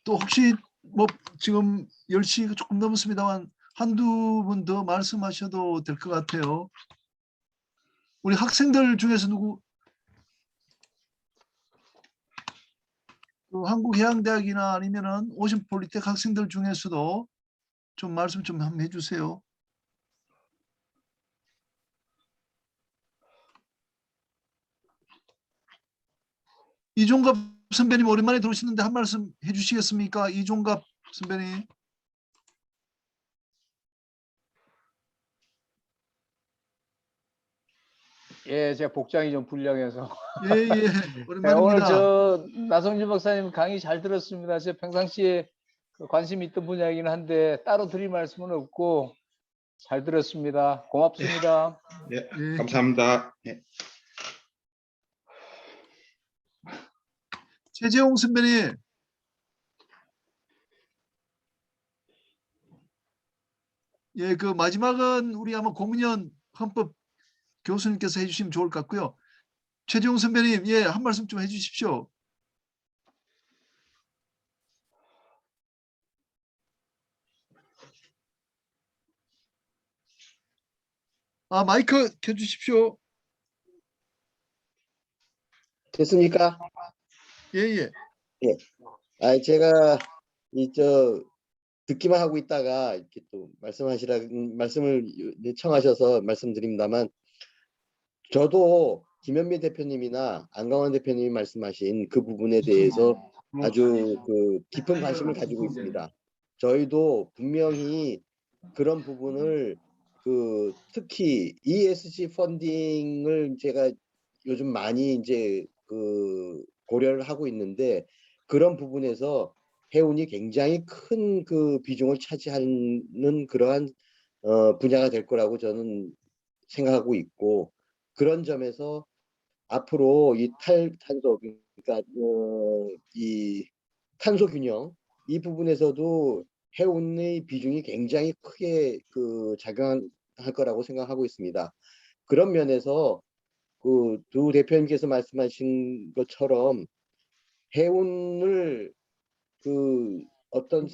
혹시 뭐 지금 10시 조금 넘었습니다만 한두 분 더 말씀하셔도 될 것 같아요. 우리 학생들 중에서 누구 한국해양대학이나 아니면은 오션폴리텍 학생들 중에서도 좀 말씀 좀 한번 해주세요. 이종갑 선배님 오랜만에 들어오시는데 한 말씀 해주시겠습니까? 이종갑 선배님. 예, 제가 복장이 좀 불량해서. 예, 네, 오랜만입니다. 오늘 저 나성진 박사님 강의 잘 들었습니다. 제가 평상시에 관심 있던 분야이긴 한데 따로 드릴 말씀은 없고 잘 들었습니다. 고맙습니다. 예, 감사합니다. 예. 최재홍 선배님. 예, 그 마지막은 우리 아마 고문현 헌법 교수님께서 해주시면 좋을 것 같고요. 최재홍 선배님, 예, 한 말씀 좀 해주십시오. 마이크 켜주십시오. 됐습니까? 예. 예. 제가 듣기만 하고 있다가 이렇게 또 말씀을 청하셔서 말씀드립니다만, 저도 김현미 대표님이나 안강원 대표님이 말씀하신 그 부분에 대해서 아주 깊은 관심을 가지고 있습니다. 저희도 분명히 그런 부분을 특히 ESG 펀딩을 제가 요즘 많이 이제 고려를 하고 있는데, 그런 부분에서 해운이 굉장히 큰 비중을 차지하는 그러한 분야가 될 거라고 저는 생각하고 있고, 그런 점에서 앞으로 이 탈탄소, 그러니까 이 탄소 균형, 이 부분에서도 해운의 비중이 굉장히 크게 작용할 거라고 생각하고 있습니다. 그런 면에서 두 대표님께서 말씀하신 것처럼 해운을 어떤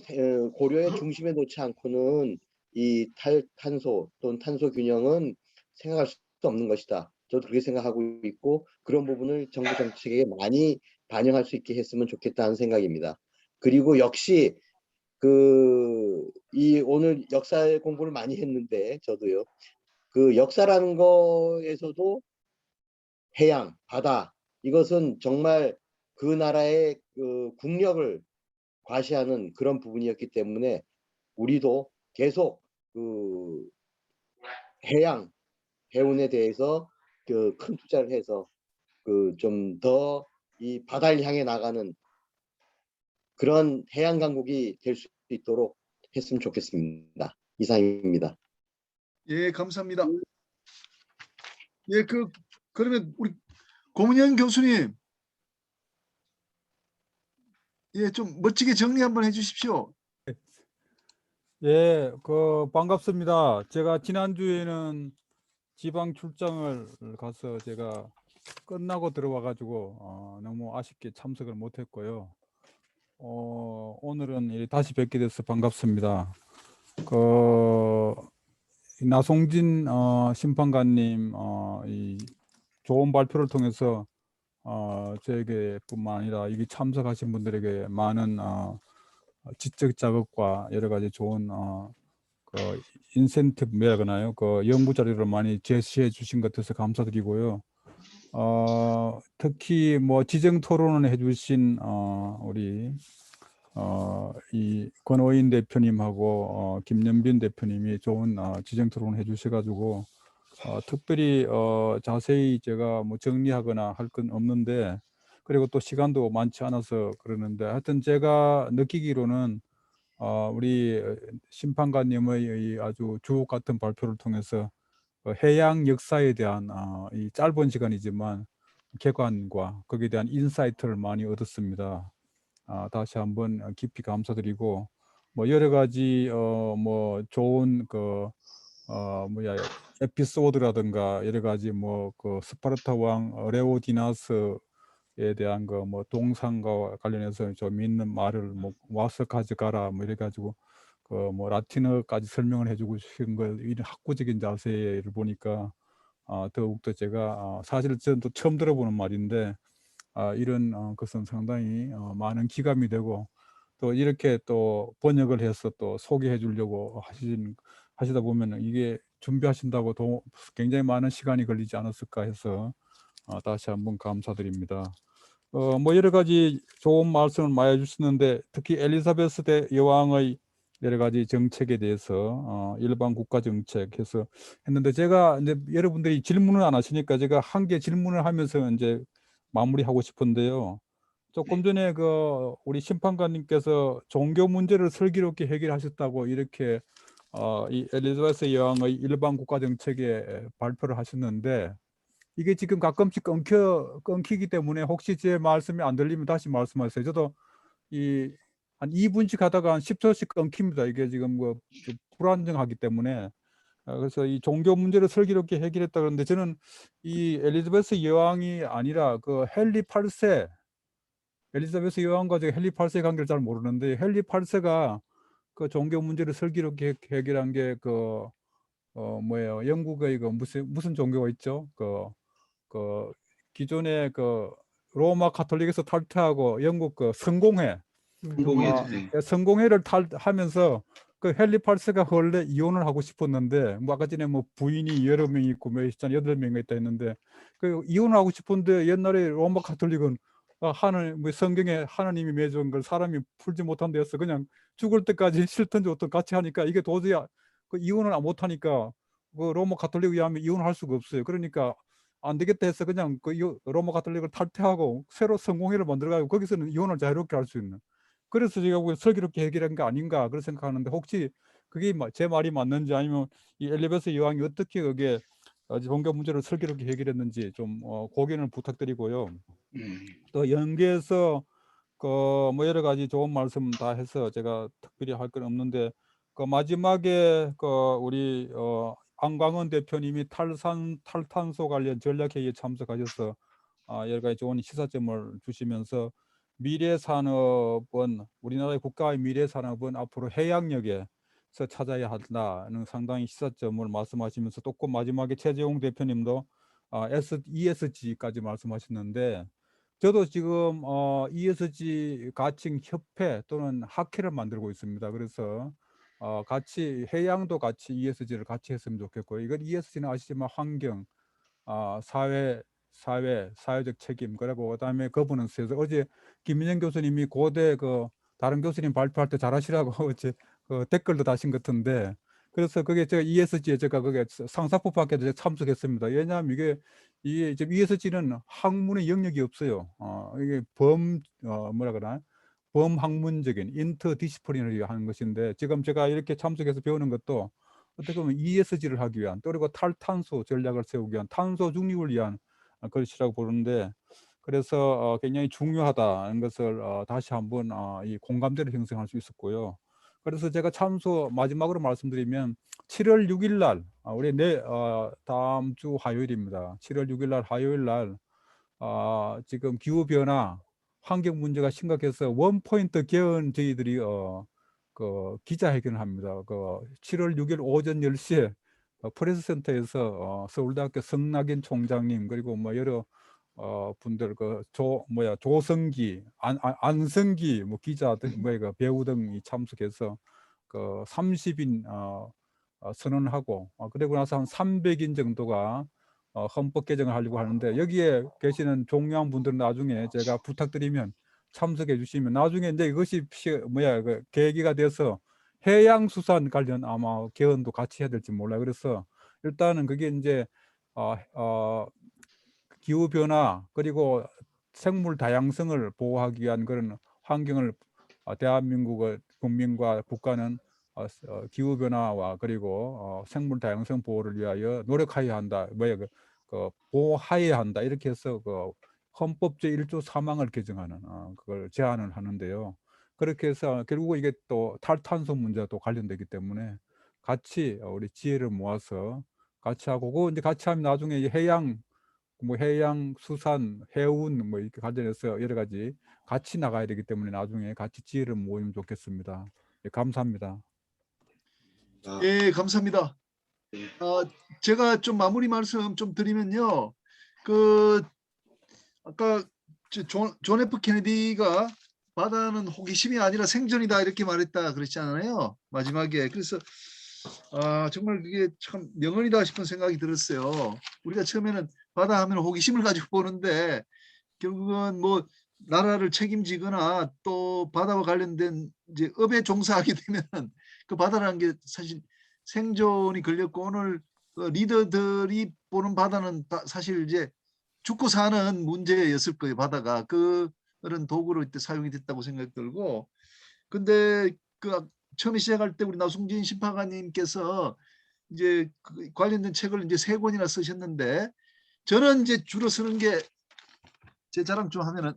고려의 중심에 놓지 않고는 이 탈탄소 또는 탄소 균형은 생각할 수 없는 것이다. 저도 그렇게 생각하고 있고, 그런 부분을 정부 정책에 많이 반영할 수 있게 했으면 좋겠다는 생각입니다. 그리고 역시 오늘 역사 공부를 많이 했는데, 저도요. 역사라는 거에서도 해양, 바다, 이것은 정말 그 나라의 국력을 과시하는 그런 부분이었기 때문에 우리도 계속 해운에 대해서 큰 투자를 해서 좀 더 이 바다를 향해 나가는 그런 해양 강국이 될 수 있도록 했으면 좋겠습니다. 이상입니다. 예, 감사합니다. 예, 그러면 우리 고문현 교수님, 예, 좀 멋지게 정리 한번 해주십시오. 예, 반갑습니다. 제가 지난주에는 지방 출장을 가서 제가 끝나고 들어와가지고 너무 아쉽게 참석을 못했고요. 오늘은 다시 뵙게 돼서 반갑습니다. 나송진 심판관님 이 좋은 발표를 통해서 저에게뿐만 아니라 여기 참석하신 분들에게 많은 지적 자극과 여러 가지 좋은 인센티브 뭐라그나요? 연구 자료를 많이 제시해 주신 것 같아서 감사드리고요. 특히 뭐 지정 토론을 해주신 우리 이 권오인 대표님하고 김연빈 대표님이 좋은 지정 토론을 해주셔가지고 특별히 자세히 제가 뭐 정리하거나 할 건 없는데, 그리고 또 시간도 많지 않아서 그러는데 하여튼 제가 느끼기로는 우리 심판관님의 이 아주 주옥 같은 발표를 통해서 해양 역사에 대한 이 짧은 시간이지만 객관과 거기에 대한 인사이트를 많이 얻었습니다. 다시 한번 깊이 감사드리고 뭐 여러 가지 뭐 좋은 그 에피소드라든가 여러 가지 뭐 그 스파르타 왕 레오디나스에 대한 거 뭐 동상과 관련해서 좀 있는 말을 뭐 와서 가져가라 뭐 이래 가지고 그 뭐 라틴어까지 설명을 해주고 싶은 거 이런 학구적인 자세를 보니까 더욱더 제가 사실 저도 처음 들어보는 말인데 이런 것은 상당히 많은 기감이 되고 또 이렇게 또 번역을 해서 또 소개해 주려고 하시다 보면 이게 준비하신다고 굉장히 많은 시간이 걸리지 않았을까 해서 다시 한번 감사드립니다. 뭐 여러 가지 좋은 말씀을 많이 해주시는데 특히 엘리자베스 대 여왕의 여러 가지 정책에 대해서 일반 국가 정책해서 했는데 제가 이제 여러분들이 질문을 안 하시니까 제가 한 개 질문을 하면서 이제 마무리하고 싶은데요. 조금 전에 그 우리 심판관님께서 종교 문제를 슬기롭게 해결하셨다고 이렇게 이 엘리자베스 여왕의 일반 국가 정책에 발표를 하셨는데 이게 지금 가끔씩 끊기기 때문에 혹시 제 말씀이 안 들리면 다시 말씀하세요. 저도 한 2분씩 하다가 한 10초씩 끊깁니다. 이게 지금 좀 불안정하기 때문에 그래서 이 종교 문제를 슬기롭게 해결했다 그러는데 저는 이 엘리자베스 여왕이 아니라 그 헨리 8세 엘리자베스 여왕과 헨리 8세 관계를 잘 모르는데 헨리 8세가 그 종교 문제를 슬기롭게 해결한 게 뭐예요? 영국의 그 무슨 종교가 있죠? 그 기존의 그 로마 카톨릭에서 탈퇴하고 영국 그 성공회 성공회를 하면서 그 헨리 8세가 원래 이혼을 하고 싶었는데 뭐 아까 전에 뭐 부인이 여러 명 있고 몇 있잖아 8명 있다 했는데 그 이혼을 하고 싶은데 옛날에 로마 카톨릭은 뭐 성경에 하나님이 맺은 걸 사람이 풀지 못한 데였어. 그냥 죽을 때까지 싫든 좋든 같이 하니까 이게 도저히 그 이혼을 못 하니까 그 로마 카톨릭에 의하면 이혼을 할 수가 없어요. 그러니까 안 되겠다 해서 그냥 그 로마 카톨릭을 탈퇴하고 새로 성공회를 만들어가지고 거기서는 이혼을 자유롭게 할 수 있는. 그래서 제가 보기엔 슬기롭게 해결한 게 아닌가 그런 생각하는데 혹시 그게 제 말이 맞는지 아니면 이 엘리자베스 여왕이 어떻게 그게 종교 문제를 슬기롭게 해결했는지 좀 고견을 부탁드리고요. 또 연계해서 뭐 여러 가지 좋은 말씀 다 해서 제가 특별히 할 건 없는데 그 마지막에 우리 안광은 대표님이 탈탄소 관련 전략회의에 참석하셔서 여러 가지 좋은 시사점을 주시면서 미래산업은 우리나라의 국가의 미래산업은 앞으로 해양역에서 찾아야 한다는 상당히 시사점을 말씀하시면서 또 마지막에 최재용 대표님도 ESG까지 말씀하셨는데 저도 지금 ESG 가칭 협회 또는 학회를 만들고 있습니다. 그래서 같이 해양도 같이 ESG를 같이 했으면 좋겠고요. 이건 ESG는 아시지만 환경, 사회적 책임 그리고 그다음에 거버넌스에서 어제 김민영 교수님이 고대 다른 교수님 발표할 때 잘하시라고 어제 댓글도 다신 것 같은데 그래서 그게 제가 ESG에 제가 그게 상사법학회도 참석했습니다. 왜냐하면 이게 지금 ESG는 학문의 영역이 없어요. 이게 뭐라 그러나 범학문적인 인터디시플리너리 하는 것인데 지금 제가 이렇게 참석해서 배우는 것도 어떻게 보면 ESG를 하기 위한 그리고 탈탄소 전략을 세우기 위한 탄소 중립을 위한 것이라고 보는데 그래서 굉장히 중요하다는 것을 다시 한번 이 공감대를 형성할 수 있었고요. 그래서 제가 마지막으로 말씀드리면 7월 6일 날 우리 다음 주 화요일입니다. 7월 6일 날 화요일 날 지금 기후변화 환경 문제가 심각해서 원포인트 개헌 저희들이 기자회견을 합니다. 7월 6일 오전 10시에 프레스센터에서 서울대학교 성낙인 총장님 그리고 뭐 여러 분들 조성기, 안성기 뭐 기자들 배우 등이 참석해서 30인 선언하고 그리고 나서 한 300인 정도가 헌법 개정을 하려고 하는데 여기에 계시는 종료한 분들은 나중에 제가 부탁드리면 참석해 주시면 나중에 이제 이것이 계기가 돼서 해양수산 관련 아마 개헌도 같이 해야 될지 몰라요. 그래서 일단은 그게 이제 기후변화 그리고 생물 다양성을 보호하기 위한 그런 환경을 대한민국의 국민과 국가는 기후 변화와 그리고 생물 다양성 보호를 위하여 노력해야 한다. 보호해야 한다. 이렇게 해서 그 헌법 제1조 3항을 개정하는 그걸 제안을 하는데요. 그렇게 해서 결국 이게 또 탈탄소 문제도 관련되기 때문에 같이 우리 지혜를 모아서 같이 하고, 그거 이제 같이 하면 나중에 이 해양, 해양, 수산, 해운 이렇게 관련해서 여러 가지 같이 나가야 되기 때문에 나중에 같이 지혜를 모으면 좋겠습니다. 예, 감사합니다. 예, 감사합니다. 제가 좀 마무리 말씀 좀 드리면요. 아까 존 F 케네디가 바다는 호기심이 아니라 생존이다 이렇게 말했다 그랬잖아요. 마지막에. 그래서 정말 그게 참 명언이다 싶은 생각이 들었어요. 우리가 처음에는 바다 하면 호기심을 가지고 보는데 결국은 뭐 나라를 책임지거나 또 바다와 관련된 이제 업에 종사하게 되면 그 바다라는 게 사실 생존이 걸렸고, 오늘 리더들이 보는 바다는 사실 이제 죽고 사는 문제였을 거예요. 바다가 그런 도구로 이때 사용이 됐다고 생각이 들고, 근데 처음에 시작할 때 우리 나성진 심판관님께서 이제 관련된 책을 이제 3권이나 쓰셨는데, 저는 이제 주로 쓰는 게 제 자랑 좀 하면은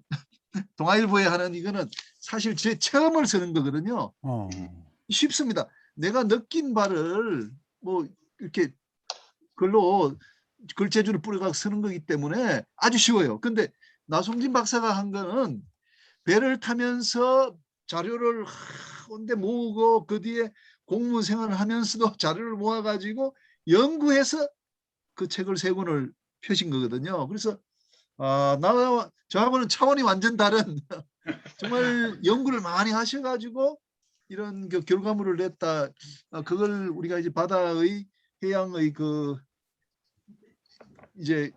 동아일보에 하는 이거는 사실 제 체험을 쓰는 거거든요. 쉽습니다. 내가 느낀 바를 뭐 이렇게 글로 글재주를 뿌려가 쓰는 거기 때문에 아주 쉬워요. 근데 나성진 박사가 한 거는 배를 타면서 자료를 혼자 모으고 그 뒤에 공무원 생활을 하면서도 자료를 모아가지고 연구해서 그 책을 3권을 펴신 거거든요. 그래서 저하고는 차원이 완전 다른 정말 연구를 많이 하셔가지고 이런 결과물을 냈다. 그걸 우리가 이제 바다의 해양의 이제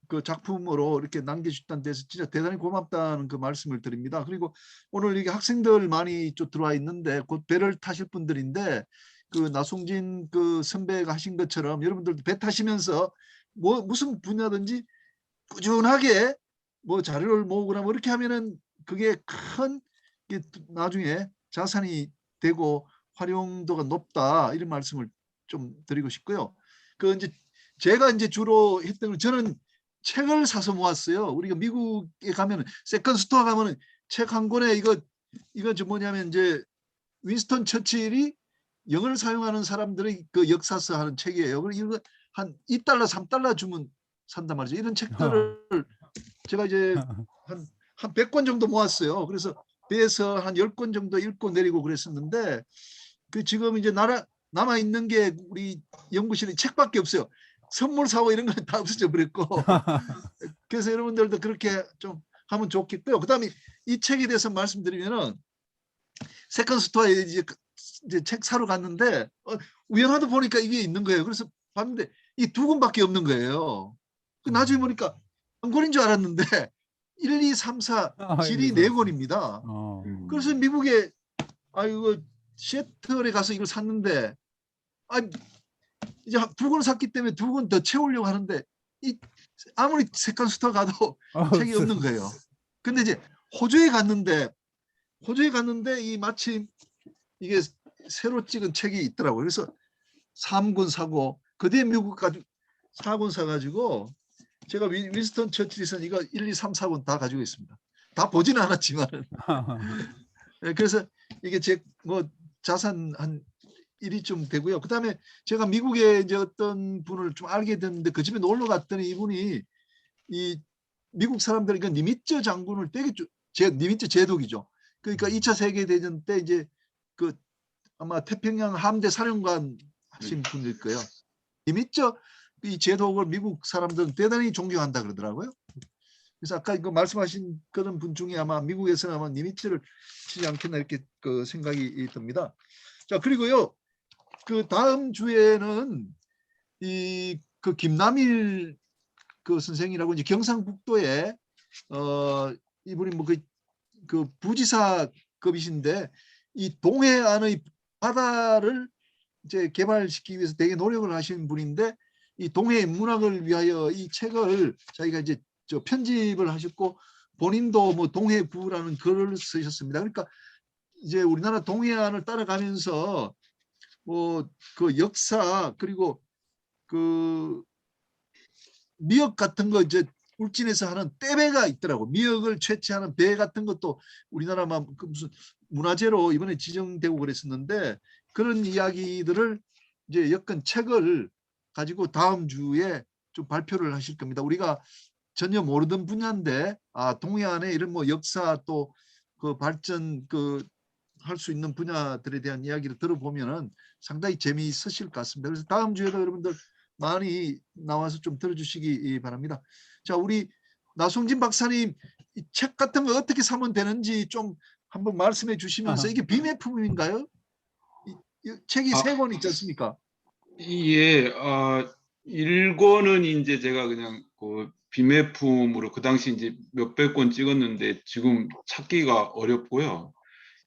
그 작품으로 이렇게 남겨주셨다는 데서 진짜 대단히 고맙다는 그 말씀을 드립니다. 그리고 오늘 이게 학생들 많이 좀 들어와 있는데 곧 배를 타실 분들인데, 나성진 선배가 하신 것처럼 여러분들도 배 타시면서 무슨 분야든지 꾸준하게 자료를 모으거나 이렇게 하면은 그게 큰 나중에 자산이 되고 활용도가 높다, 이런 말씀을 좀 드리고 싶고요. 이제 제가 이제 주로 했던 건, 저는 책을 사서 모았어요. 우리가 미국에 가면 세컨 스토어 가면은 책 한 권에 이거 뭐냐면 이제 윈스턴 처칠이 영어를 사용하는 사람들의 그 역사서 하는 책이에요. 그리고 이거 한 $2, $3 주면 산단 말이죠. 이런 책들을 제가 이제 한 100권 정도 모았어요. 그래서 배에서 한 10권 정도 읽고 내리고 그랬었는데, 지금 이제 남아 있는 게 우리 연구실에 책밖에 없어요. 선물 사고 이런 건 다 없어져 버렸고. 그래서 여러분들도 그렇게 좀 하면 좋겠고요. 그다음에 이 책에 대해서 말씀드리면은, 세컨 스토어에 이제 책 사러 갔는데 우연하다 보니까 이게 있는 거예요. 그래서 봤는데 이 2권밖에 없는 거예요. 나중에 보니까 한 권인 줄 알았는데 1, 2, 3, 4 질이 4권입니다. 그래서 미국에 이거 시애틀에 가서 이걸 샀는데, 이제 2권 샀기 때문에 2권 더 채우려고 하는데 아무리 세컨 스토어 가도 책이 없는 거예요. 근데 이제 호주에 갔는데 이 마침 이게 새로 찍은 책이 있더라고요. 그래서 3권 사고 그 뒤에 미국 가지고 4권 사가지고 제가 윈스턴 처칠이 쓴 이거 1, 2, 3, 4권 다 가지고 있습니다. 다 보지는 않았지만은. 그래서 이게 제 자산 한 1위쯤 되고요. 그다음에 제가 미국에 이제 어떤 분을 좀 알게 됐는데, 그 집에 놀러 갔더니 이분이 이 미국 사람들, 이거 니미츠 장군을 되게 니미츠 제독이죠. 그러니까 2차 세계대전 때 이제 아마 태평양 함대 사령관 하신 분일 거예요. 니미츠 이 제독을 미국 사람들은 대단히 존경한다 그러더라고요. 그래서 아까 이거 말씀하신 그런 분 중에 아마 미국에서는 아마 니미츠를 치지 않겠나 이렇게 생각이 듭니다. 자, 그리고요, 다음 주에는 김남일 선생이라고 이제 경상북도에 이분이 부지사급이신데, 이 동해안의 바다를 이제 개발시키기 위해서 되게 노력을 하신 분인데, 이 동해 문학을 위하여 이 책을 자기가 이제 편집을 하셨고 본인도 뭐 동해구라는 글을 쓰셨습니다. 그러니까 이제 우리나라 동해안을 따라가면서 뭐 그 역사 그리고 그 미역 같은 거 이제 울진에서 하는 떼배가 있더라고. 미역을 채취하는 배 같은 것도 우리나라만 그 무슨 문화재로 이번에 지정되고 그랬었는데 그런 이야기들을 이제 엮은 책을 가지고 다음 주에 좀 발표를 하실 겁니다. 우리가 전혀 모르던 분야인데 동해안에 이런 뭐 역사 또 그 발전 그 할 수 있는 분야들에 대한 이야기를 들어보면은 상당히 재미있으실 것 같습니다. 그래서 다음 주에도 여러분들 많이 나와서 좀 들어주시기 바랍니다. 자, 우리 나성진 박사님 이 책 같은 거 어떻게 사면 되는지 좀 한번 말씀해 주시면서 이게 비매품인가요? 이 책이 3권 있지 않습니까? 예, 1권은 이제 제가 그냥 그 비매품으로 그 당시 이제 몇백 권 찍었는데 지금 찾기가 어렵고요.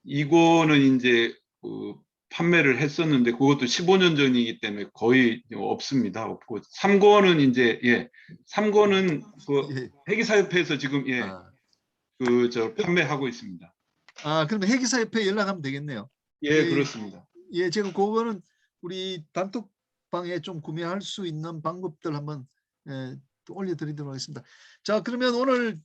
2권은 이제 그 판매를 했었는데 그것도 15년 전이기 때문에 거의 없습니다. 없고 3권은 이제 3권은 그 해기사협회에서 지금 그 저 판매하고 있습니다. 그러면 해기사협회 연락하면 되겠네요. 예, 그렇습니다. 예, 제가 그거는 우리 단톡방에 좀 구매할 수 있는 방법들 한번 또 올려드리도록 하겠습니다. 자, 그러면 오늘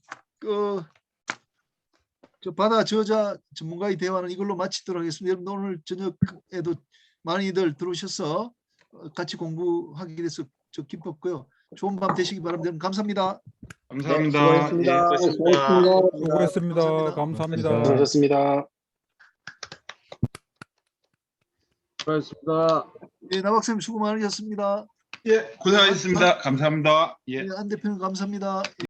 저 바다 저자 전문가의 대화는 이걸로 마치도록 하겠습니다. 여러분 오늘 저녁에도 많이들 들어오셔서 같이 공부하게 돼서 저 기뻤고요. 좋은 밤 되시기 바랍니다. 여러분 감사합니다. 감사합니다. 수고했습니다. 감사합니다. 수고하셨습니다. 수고하셨습니다. 예, 나 박사님 수고 많으셨습니다. 예, 고생하셨습니다. 감사합니다. 예. 안 대표님 감사합니다.